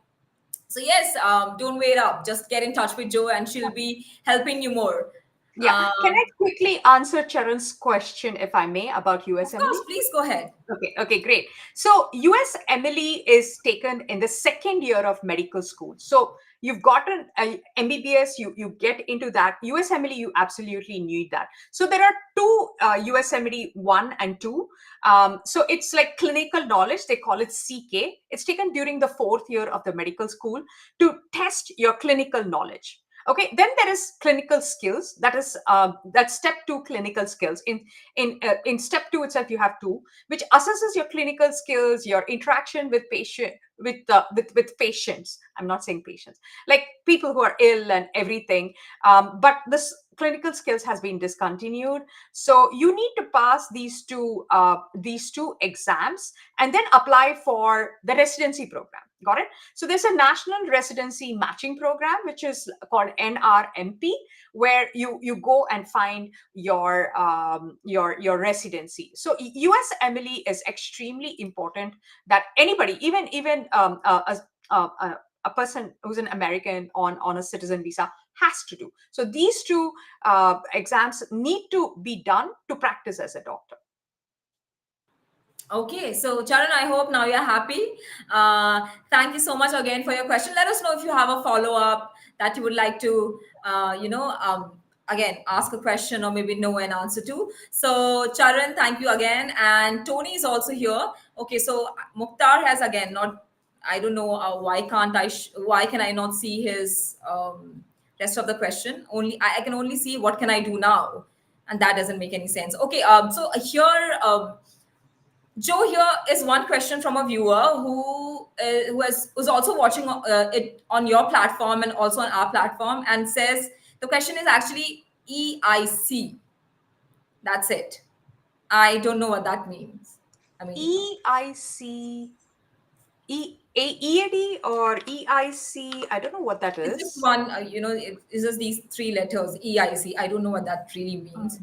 So yes, don't wait up. Just get in touch with Joe, and she'll be helping you more.
Yeah. Can I quickly answer Charan's question, if I may, about
Of course,
USMLE?
please go ahead.
Okay, great. So USMLE is taken in the second year of medical school. So you've gotten a MBBS, you get into that. USMLE, you absolutely need that. So there are two USMLE 1 and 2. So it's like clinical knowledge. They call it CK. It's taken during the fourth year of the medical school to test your clinical knowledge. Okay, then there is clinical skills. That's step 2 clinical skills. In step 2 itself, you have 2, which assesses your clinical skills, your interaction with with patients. I'm not saying patients, like people who are ill and everything. But this clinical skills has been discontinued. So you need to pass these two exams and then apply for the residency program. Got it? So there's a national residency matching program, which is called NRMP, where you go and find your residency. So USMLE is extremely important that anybody, even a person who's an American on a citizen visa has to do. So these two exams need to be done to practice as a doctor.
Okay, so Charan, I hope now you're happy. Thank you so much again for your question. Let us know if you have a follow up that you would like to, again, ask a question or maybe know an answer to. So, Charan, thank you again. And Tony is also here. Okay, so Mukhtar has again not, I don't know why can't why can I not see his rest of the question? Only I can only see what can I do now, and that doesn't make any sense. Okay, so here. Joe, here is one question from a viewer who's also watching it on your platform and also on our platform, and says the question is actually EIC. That's it. I don't know what that means. I mean,
EIC, EAD or EIC, I don't know what that
it's just
is.
one. It's just these three letters EIC. I don't know what that really means.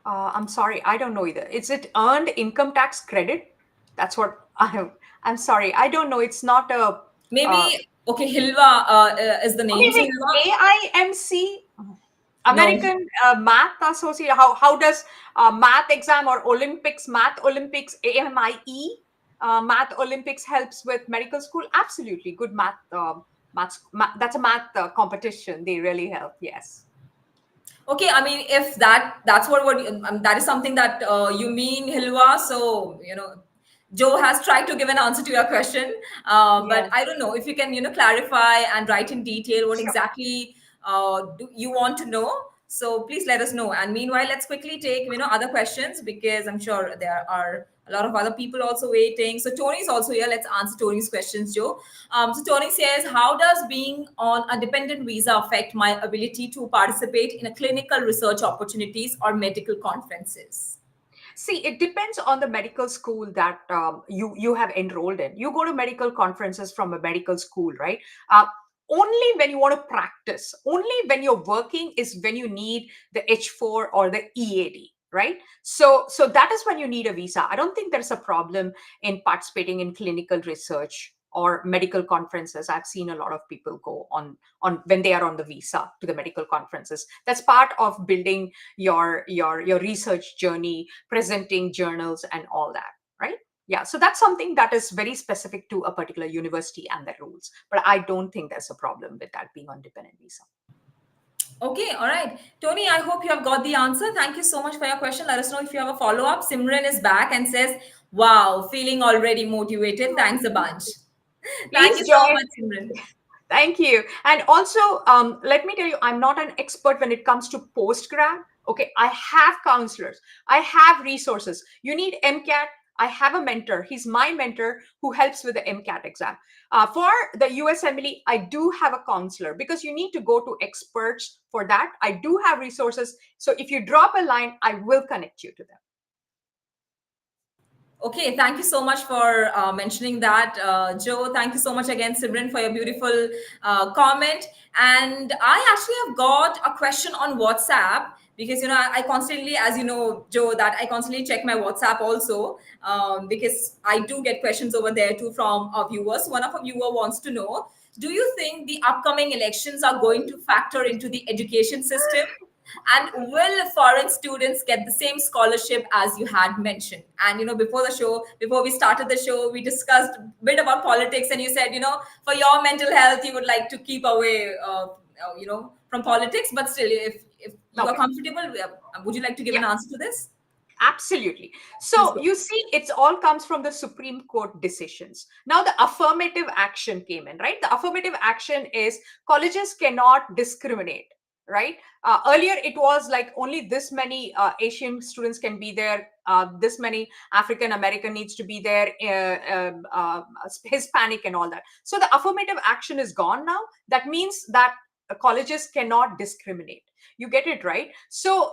I'm sorry, I don't know either. Is it earned income tax credit? That's what I'm sorry, I don't know. It's not a.
Maybe okay. Hilva is the
Okay,
name. So
wait.
Hilva,
AIMC,
no.
American Math Association. How does math exam or Olympics, Math Olympics, AMIE, Math Olympics helps with medical school? Absolutely, good math. That's a math competition. They really help. Yes.
Okay, I mean, if that's what that is something that you mean, Hilwa. So Joe has tried to give an answer to your question, but
Yes.
I don't know if you can clarify and write in detail what
Sure.
exactly do you want to know. So please let us know. And meanwhile, let's quickly take other questions because I'm sure there are A lot of other people also waiting. So Tony's also here. Let's answer Tony's questions, Joe. So Tony says, how does being on a dependent visa affect my ability to participate in a clinical research opportunities or medical conferences?
See, it depends on the medical school that you have enrolled in. You go to medical conferences from a medical school, right? Only when you want to practice, only when you're working is when you need the H4 or the EAD, right? So that is when you need a visa. I don't think there's a problem in participating in clinical research or medical conferences. I've seen a lot of people go on when they are on the visa to the medical conferences. That's part of building your research journey, presenting journals and all that, right? Yeah, so that's something that is very specific to a particular university and their rules, but I don't think there's a problem with that being on dependent visa.
Okay, all right. Tony, I hope you have got the answer. Thank you so much for your question. Let us know if you have a follow up. Simran is back and says, wow, feeling already motivated. Thanks a bunch. Thank you
Please
so
join.
much, Simran.
Thank you. And also, let me tell you, I'm not an expert when it comes to postgrad. Okay, I have counselors, I have resources. You need MCAT. I have a mentor. He's my mentor who helps with the MCAT exam. For the USMLE, I do have a counselor because you need to go to experts for that. I do have resources. So if you drop a line, I will connect you to them.
Okay, thank you so much for mentioning that, Joe. Thank you so much again, Simran, for your beautiful comment. And I actually have got a question on WhatsApp because I constantly, as you know, Joe, that I constantly check my WhatsApp also because I do get questions over there too from our viewers. One of our viewer wants to know: do you think the upcoming elections are going to factor into the education system? And will foreign students get the same scholarship as you had mentioned? And before the show, before we started the show, we discussed a bit about politics, and you said, for your mental health, you would like to keep away, from politics. But still, if you are
Okay.
comfortable, would you like to give
Yeah.
an answer to this?
Absolutely.
Please
So
go.
you see, it's all comes from the Supreme Court decisions. Now, the affirmative action came in, right? The affirmative action is colleges cannot discriminate, right? Earlier, it was like only this many Asian students can be there, this many African American needs to be there, Hispanic and all that. So the affirmative action is gone now. That means that colleges cannot discriminate. You get it, right? So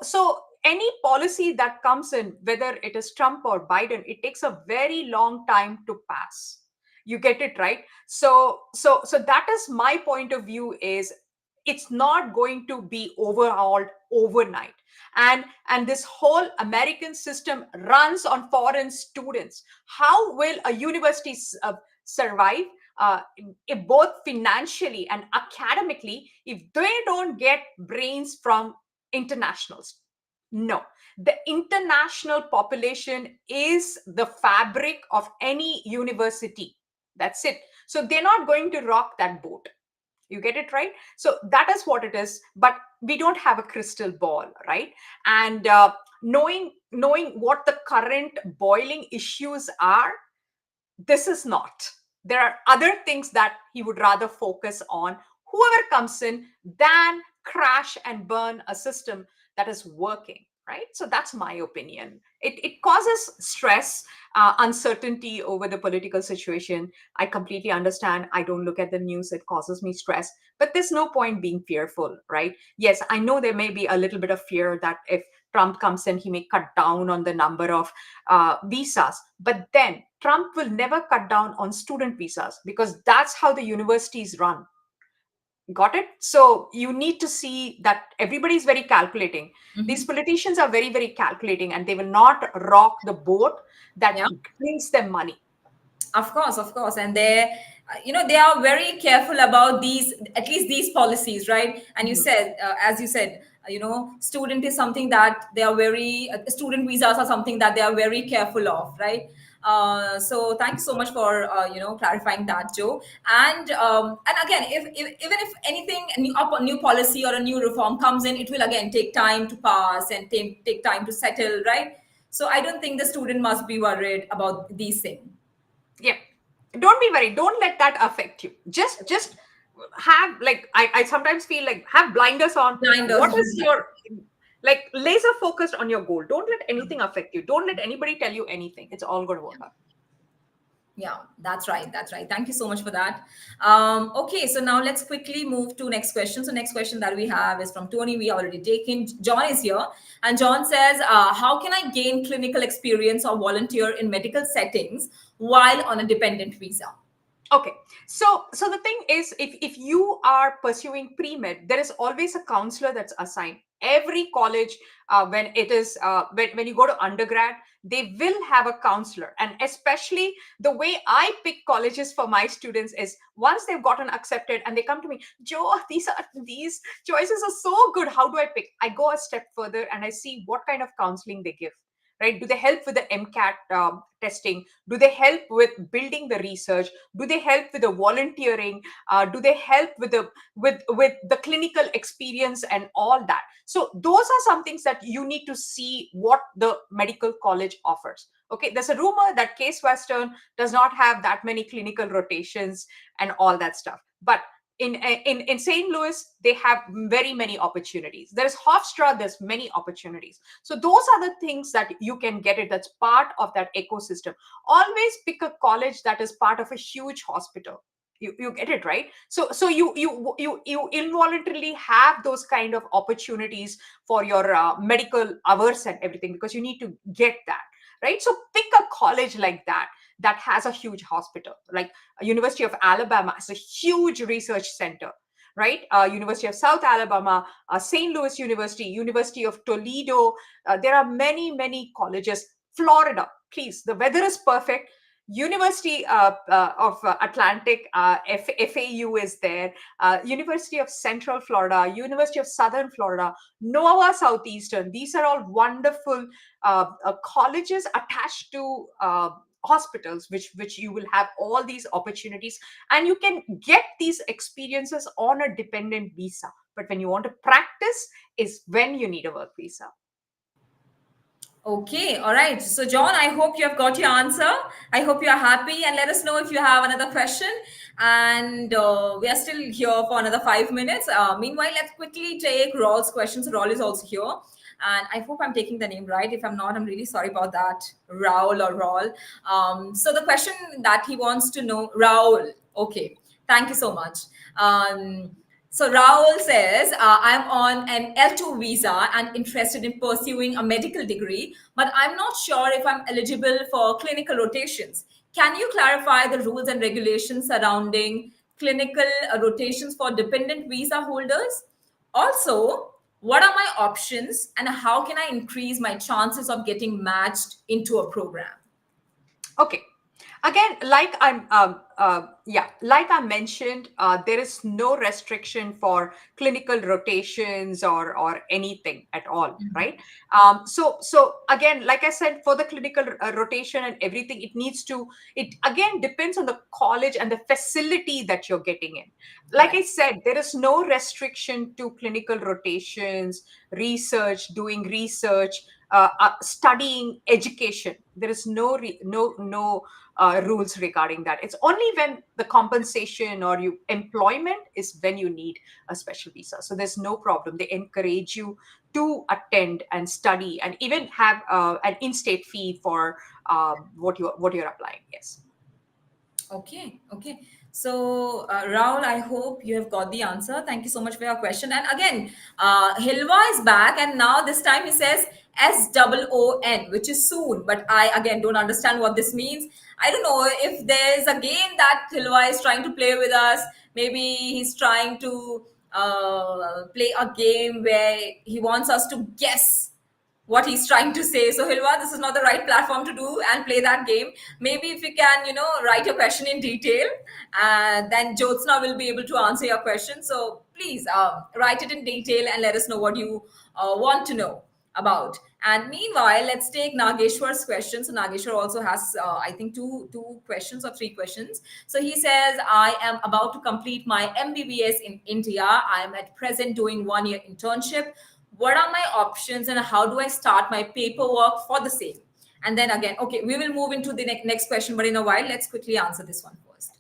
any policy that comes in, whether it is Trump or Biden, it takes a very long time to pass. You get it, right? So that is my point of view, is it's not going to be overhauled overnight. And this whole American system runs on foreign students. How will a university survive, both financially and academically, if they don't get brains from internationals? No, the international population is the fabric of any university. That's it. So they're not going to rock that boat. You get it, right? So that is what it is. But we don't have a crystal ball, right? And knowing what the current boiling issues are, this is not. There are other things that he would rather focus on, whoever comes in, than crash and burn a system that is working, right? So that's my opinion. It causes stress, uncertainty over the political situation. I completely understand. I don't look at the news. It causes me stress. But there's no point being fearful, right? Yes, I know there may be a little bit of fear that if Trump comes in, he may cut down on the number of visas. But then Trump will never cut down on student visas because that's how the universities run. Got it? So you need to see that everybody's very calculating. These
Mhm.
politicians are very, very calculating, and they will not rock the boat that
Yeah.
brings them money.
Of course, and they are very careful about these, at least these policies, right? And you
Mhm.
said, as you said, student is something that they are very student visas are something that they are very careful of, right? So thank you so much for clarifying that, Joe. And again, if even if anything a new policy or a new reform comes in, it will again take time to pass and take time to settle, right? So I don't think the student must be worried about these things.
Yeah. Don't be worried. Don't let that affect you. Just have, like, I sometimes feel like have blinders on.
Blinders.
What is your Like laser focused on your goal. Don't let anything affect you. Don't let anybody tell you anything. It's all going to work out.
Yeah, that's right. That's right. Thank you so much for that. Okay, so now let's quickly move to next question. So next question that we have is from Tony. We already taken. John is here, and John says, "How can I gain clinical experience or volunteer in medical settings while on a dependent visa?"
Okay, so the thing is, if you are pursuing pre-med, there is always a counselor that's assigned. Every college, when it is when you go to undergrad, they will have a counselor. And especially the way I pick colleges for my students is, once they've gotten accepted and they come to me, Joe, these choices are so good. How do I pick? I go a step further and I see what kind of counseling they give. Right? Do they help with the MCAT testing? Do they help with building the research? Do they help with the volunteering? Do they help with the clinical experience and all that? So those are some things that you need to see what the medical college offers. Okay, there's a rumor that Case Western does not have that many clinical rotations and all that stuff, but in St. Louis, they have very many opportunities. There's Hofstra, there's many opportunities. So those are the things that you can get it. That's part of that ecosystem. Always pick a college that is part of a huge hospital. You get it, right? So you involuntarily have those kind of opportunities for your medical hours and everything, because you need to get that, right? So pick a college like that has a huge hospital. Like University of Alabama has a huge research center, right? University of South Alabama, St. Louis University, University of Toledo. There are many colleges. Florida, please, the weather is perfect. University of Atlantic, FAU is there. University of Central Florida, University of Southern Florida, Nova Southeastern. These are all wonderful colleges attached to hospitals, which you will have all these opportunities, and you can get these experiences on a dependent visa. But when you want to practice is when you need a work visa.
Okay, all right. So, John, I hope you have got your answer. I hope you are happy, and let us know if you have another question. And we are still here for another 5 minutes. Meanwhile, let's quickly take Raul's questions. Raul is also here. And I hope I'm taking the name right. If I'm not, I'm really sorry about that, Raul or Raul. So, the question that he wants to know, Raul, okay, thank you so much. So Raul says, I'm on an L2 visa and interested in pursuing a medical degree, but I'm not sure if I'm eligible for clinical rotations. Can you clarify the rules and regulations surrounding clinical rotations for dependent visa holders? Also, what are my options and how can I increase my chances of getting matched into a program?
Okay, again, like I mentioned, there is no restriction for clinical rotations or anything at all, right? So again, like I said, for the clinical rotation and everything, it again depends on the college and the facility that you're getting in. Like I
Right.
said, there is no restriction to clinical rotations, research, doing research, studying, education. There is no rules regarding that. It's only when the compensation or you employment is when you need a special visa. So there's no problem. They encourage you to attend and study and even have an in-state fee for what you're applying. Yes.
Okay, okay. So, Raul, I hope you have got the answer. Thank you so much for your question. And again, Hilwa is back, and now this time he says SOON, which is soon. But I again don't understand what this means. I don't know if there's a game that Hilwa is trying to play with us. Maybe he's trying to play a game where he wants us to guess what he's trying to say. So Hilwa, this is not the right platform to do and play that game. Maybe if you can, write your question in detail, and then Jyotsna will be able to answer your question. So please write it in detail and let us know what you want to know about. And meanwhile, let's take Nageshwar's question. So Nageshwar also has, I think, two questions or three questions. So he says, I am about to complete my MBBS in India. I am at present doing 1 year internship. What are my options and how do I start my paperwork for the same? And then again, okay, we will move into the next question, but in a while, let's quickly answer this one first.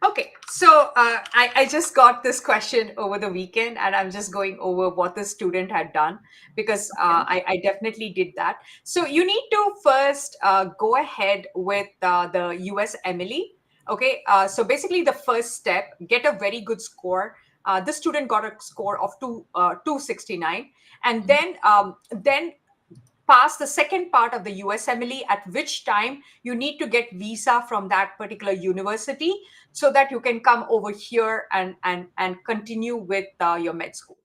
Okay, so I just got this question over the weekend, and I'm just going over what the student had done because
Okay.
I definitely did that. So you need to first go ahead with the USMLE. Okay, so basically the first step, get a very good score. The student got a score of 269, and then pass the second part of the USMLE, at which time you need to get visa from that particular university so that you can come over here and continue with your med school.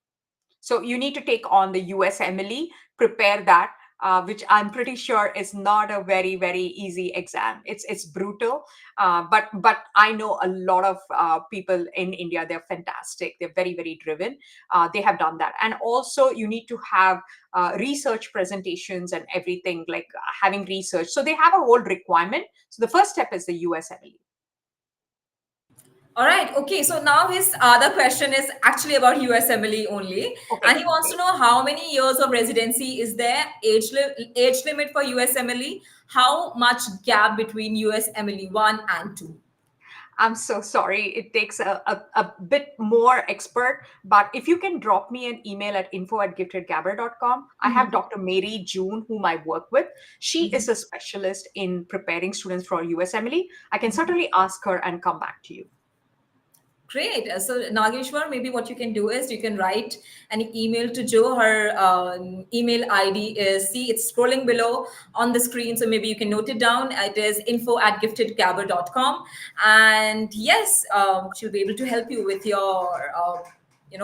So you need to take on the USMLE, prepare that, which I'm pretty sure is not a very very easy exam. It's brutal, but I know a lot of people in India. They're fantastic. They're very very driven. They have done that, and also you need to have research presentations and everything like having research. So they have a whole requirement. So the first step is the USMLE.
All right. Okay. So now his other question is actually about USMLE only, and
Okay,
he wants to
okay.
know how many years of residency is there, age limit for USMLE, how much gap between USMLE one and two.
I'm so sorry. It takes a bit more expert, but if you can drop me an email at info@giftedgabber.com. I have
Mhm.
Dr. Mary June, whom I work with. She is a specialist in preparing students for USMLE. I can certainly ask her and come back to you.
Great. So, Nageshwar, maybe what you can do is you can write an email to Jo. Her email ID is, see, it's scrolling below on the screen. So maybe you can note it down. It is info@giftedgabber.com. And yes, she'll be able to help you with your,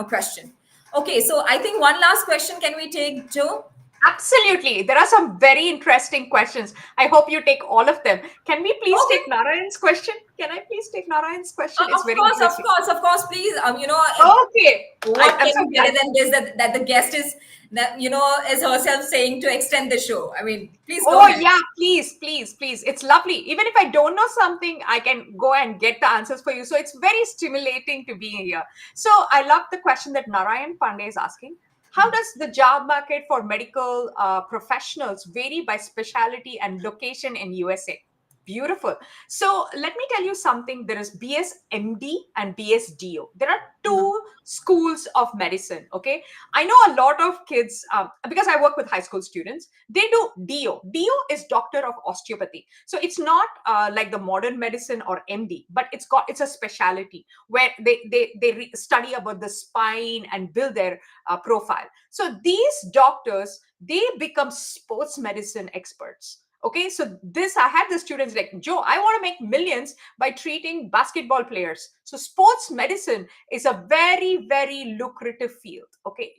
question. Okay. So I think one last question can we take, Jo?
Absolutely. There are some very interesting questions. I hope you take all of them. Can we please
Okay.
take Narayan's question? Can I please take Narayan's question? It's
Of
very
course, of
interesting.
course, of course. Please,
Okay.
what
I'm
can
so
be better
glad.
than this? That the guest is that is herself saying to extend the show. I mean, please go
Oh,
ahead.
yeah, please, please, please. It's lovely. Even if I don't know something, I can go and get the answers for you. So it's very stimulating to be here. So I love the question that Narayan Pandey is asking. How does the job market for medical professionals vary by specialty and location in USA? Beautiful. So let me tell you something. There is BSMD and BSDO. There are
Mhm.
two schools of medicine. Okay. I know a lot of kids, because I work with high school students, they do DO. DO is doctor of osteopathy. So it's not like the modern medicine or MD, but it's a specialty where they study about the spine and build their profile. So these doctors, they become sports medicine experts. Okay, so this I had the students like, Joe, I want to make millions by treating basketball players. So sports medicine is a very very lucrative field. Okay,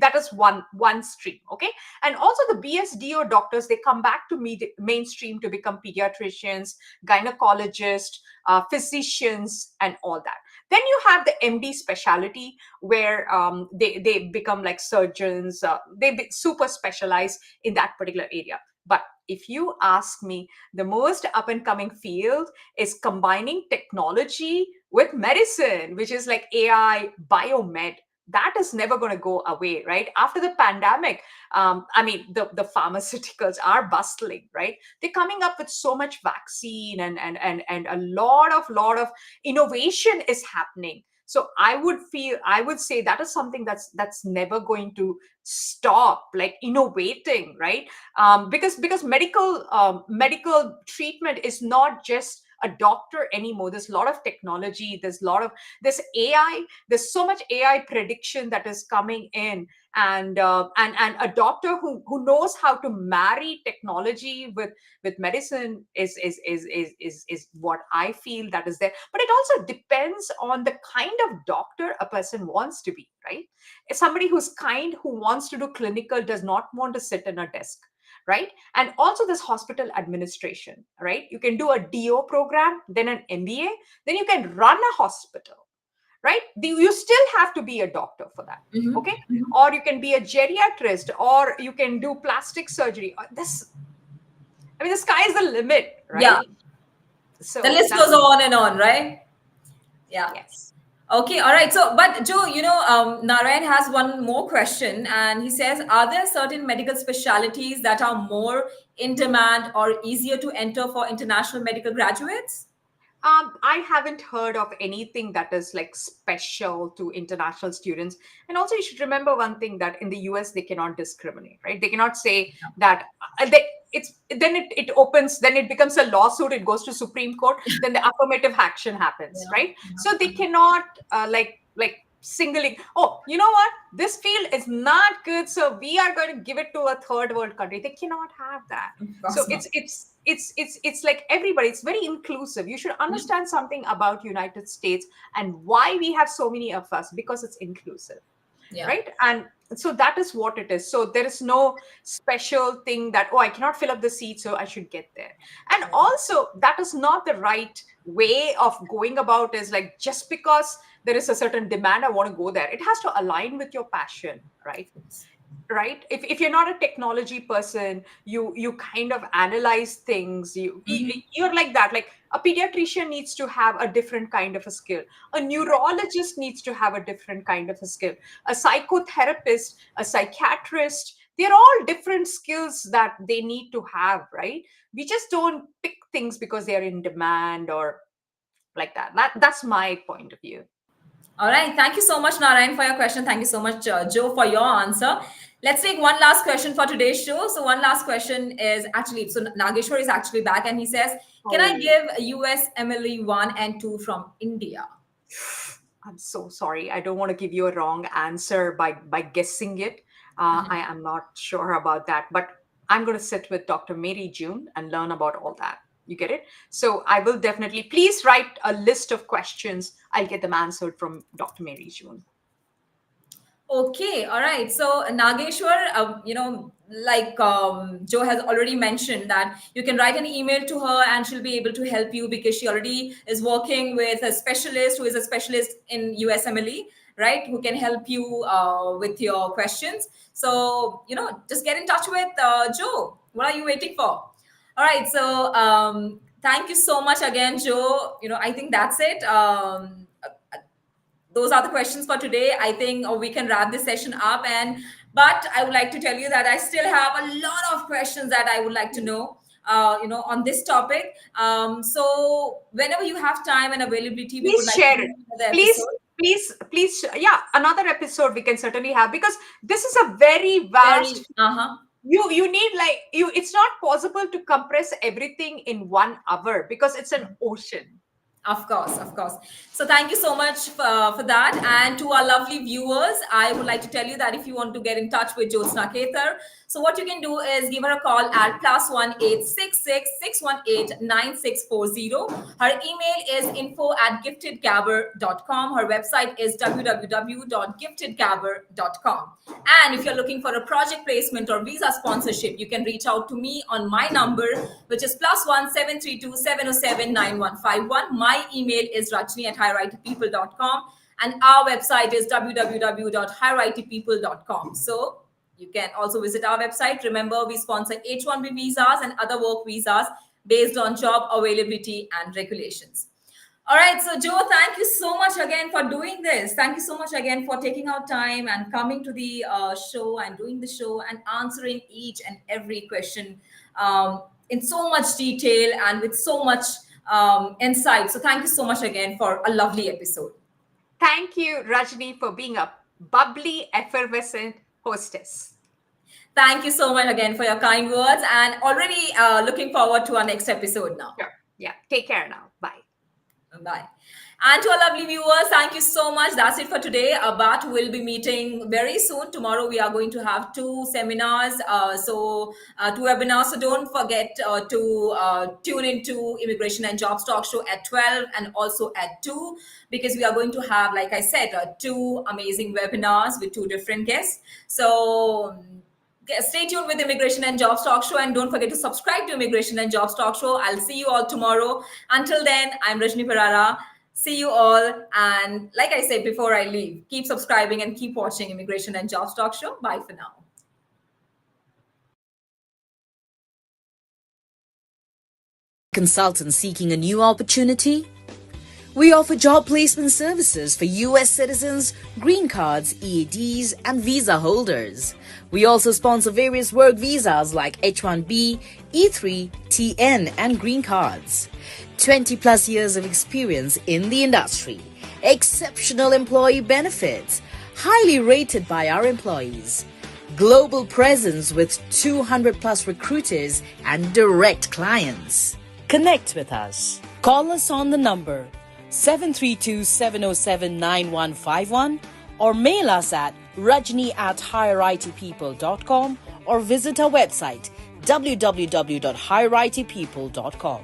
that is one stream. Okay, and also the BSDO doctors, they come back to mainstream to become pediatricians, gynecologists, physicians, and all that. Then you have the MD specialty where they become like surgeons. Super specialized in that particular area. But if you ask me, the most up and coming field is combining technology with medicine, which is like AI, biomed. That is never going to go away, right? After the pandemic, I mean, the pharmaceuticals are bustling, right? They're coming up with so much vaccine and a lot of innovation is happening. So I would say that is something that's never going to stop, like innovating, right? Because medical treatment is not just a doctor anymore. There's a lot of technology. There's AI. There's so much AI prediction that is coming in, and a doctor who knows how to marry technology with medicine is what I feel that is there. But it also depends on the kind of doctor a person wants to be, right? If somebody who's kind, who wants to do clinical, does not want to sit in a desk, right? And also this hospital administration, right? You can do a DO program, then an MBA, then you can run a hospital, right? You still have to be a doctor for that. Okay, or you can be a geriatrist, or you can do plastic surgery. This, I mean, the sky is the limit,
Yeah,
right?
the
So
list
that's
goes on and on, right? Yeah.
yes.
Okay, all right. So, but Joe, Narayan has one more question, and he says, are there certain medical specialties that are more in demand or easier to enter for international medical graduates?
I haven't heard of anything that is like special to international students. And also, you should remember one thing, that in the US they cannot discriminate, right? They cannot say that it opens, then it becomes a lawsuit. It goes to Supreme Court. Then the affirmative action happens,
Yeah.
right? So they cannot like singling. Oh, you know what? This field is not good, so we are going to give it to a third world country. They cannot have that.
Of
So
course not.
it's like everybody, it's very inclusive. You should understand something about United States and why we have so many of us, because it's inclusive,
Yeah.
right? And so that is what it is. So there is no special thing that, oh, I cannot fill up the seat, so I should get there. And also, that is not the right way of going about, is like, just because there is a certain demand, I want to go there. It has to align with your passion, right? If you're not a technology person, you kind of analyze things. You're like that. Like, a pediatrician needs to have a different kind of a skill. A neurologist needs to have a different kind of a skill. A psychotherapist, a psychiatrist, they're all different skills that they need to have, right? We just don't pick things because they're in demand or like that's my point of view.
All right. Thank you so much, Narayan, for your question. Thank you so much, Joe, for your answer. Let's take one last question for today's show. So, one last question is actually, so Nageshwar is actually back and he says, can I
Oh.
give USMLE 1 and 2 from India?
I'm so sorry. I don't want to give you a wrong answer by guessing it. I am not sure about that, but I'm going to sit with Dr. Mary June and learn about all that. You get it? So I will definitely, please write a list of questions. I'll get them answered from Dr. Mary June.
Okay, all right. So Nageshwar, like Joe has already mentioned, that you can write an email to her and she'll be able to help you, because she already is working with a specialist who is a specialist in USMLE, right? Who can help you with your questions. So, just get in touch with Joe. What are you waiting for? All right. So thank you so much again, Joe. I think that's it. Those are the questions for today. I think we can wrap this session up, but I would like to tell you that I still have a lot of questions that I would like to know on this topic. So whenever you have time and availability, we would
Please
like to
share
do
it.
another
Please,
episode.
please. Yeah, another episode we can certainly have, because this is a very vast.
Very uh-huh.
You need, like, it's not possible to compress everything in 1 hour, because it's an ocean.
Of course, of course. So thank you so much for that. And to our lovely viewers, I would like to tell you that if you want to get in touch with Jothsna Kethar, so what you can do is give her a call at +1-866-618-9640. Her email is info@giftedgabber.com. Her website is www.giftedgabber.com. And if you're looking for a project placement or visa sponsorship, you can reach out to me on my number, which is +1-732-707-9151. My email is Rajni@highrightypeople.com, and our website is www.highrightypeople.com. So you can also visit our website. Remember, we sponsor H-1B visas and other work visas based on job availability and regulations. All right. So, Joe, thank you so much again for doing this. Thank you so much again for taking out time and coming to the show and doing the show and answering each and every question in so much detail and with so much insight. So, thank you so much again for a lovely episode.
Thank you, Rajni, for being a bubbly, effervescent hostess.
Thank you so much again for your kind words, and already looking forward to our next episode now.
Sure. Yeah. Take care now. Bye.
Bye. And to our lovely viewers, thank you so much. That's it for today. But we'll be meeting very soon. Tomorrow we are going to have 2 seminars, 2 webinars. So don't forget to tune into Immigration and Jobs Talk Show at 12 and also at 2, because we are going to have, like I said, 2 amazing webinars with 2 different guests. So stay tuned with Immigration and Jobs Talk Show, and don't forget to subscribe to Immigration and Jobs Talk Show. I'll see you all tomorrow. Until then, I'm Rajni Bharara. See you all. And like I said before I leave, keep subscribing and keep watching Immigration and Jobs Talk Show. Bye for now.
Consultant seeking a new opportunity? We offer job placement services for US citizens, green cards, EADs, and visa holders. We also sponsor various work visas like H-1B, E3, TN, and green cards. 20 plus years of experience in the industry. Exceptional employee benefits. Highly rated by our employees. Global presence with 200 plus recruiters and direct clients. Connect with us. Call us on the number 732-707-9151 or mail us at rajni@higheritpeople.com or visit our website www.higheritpeople.com.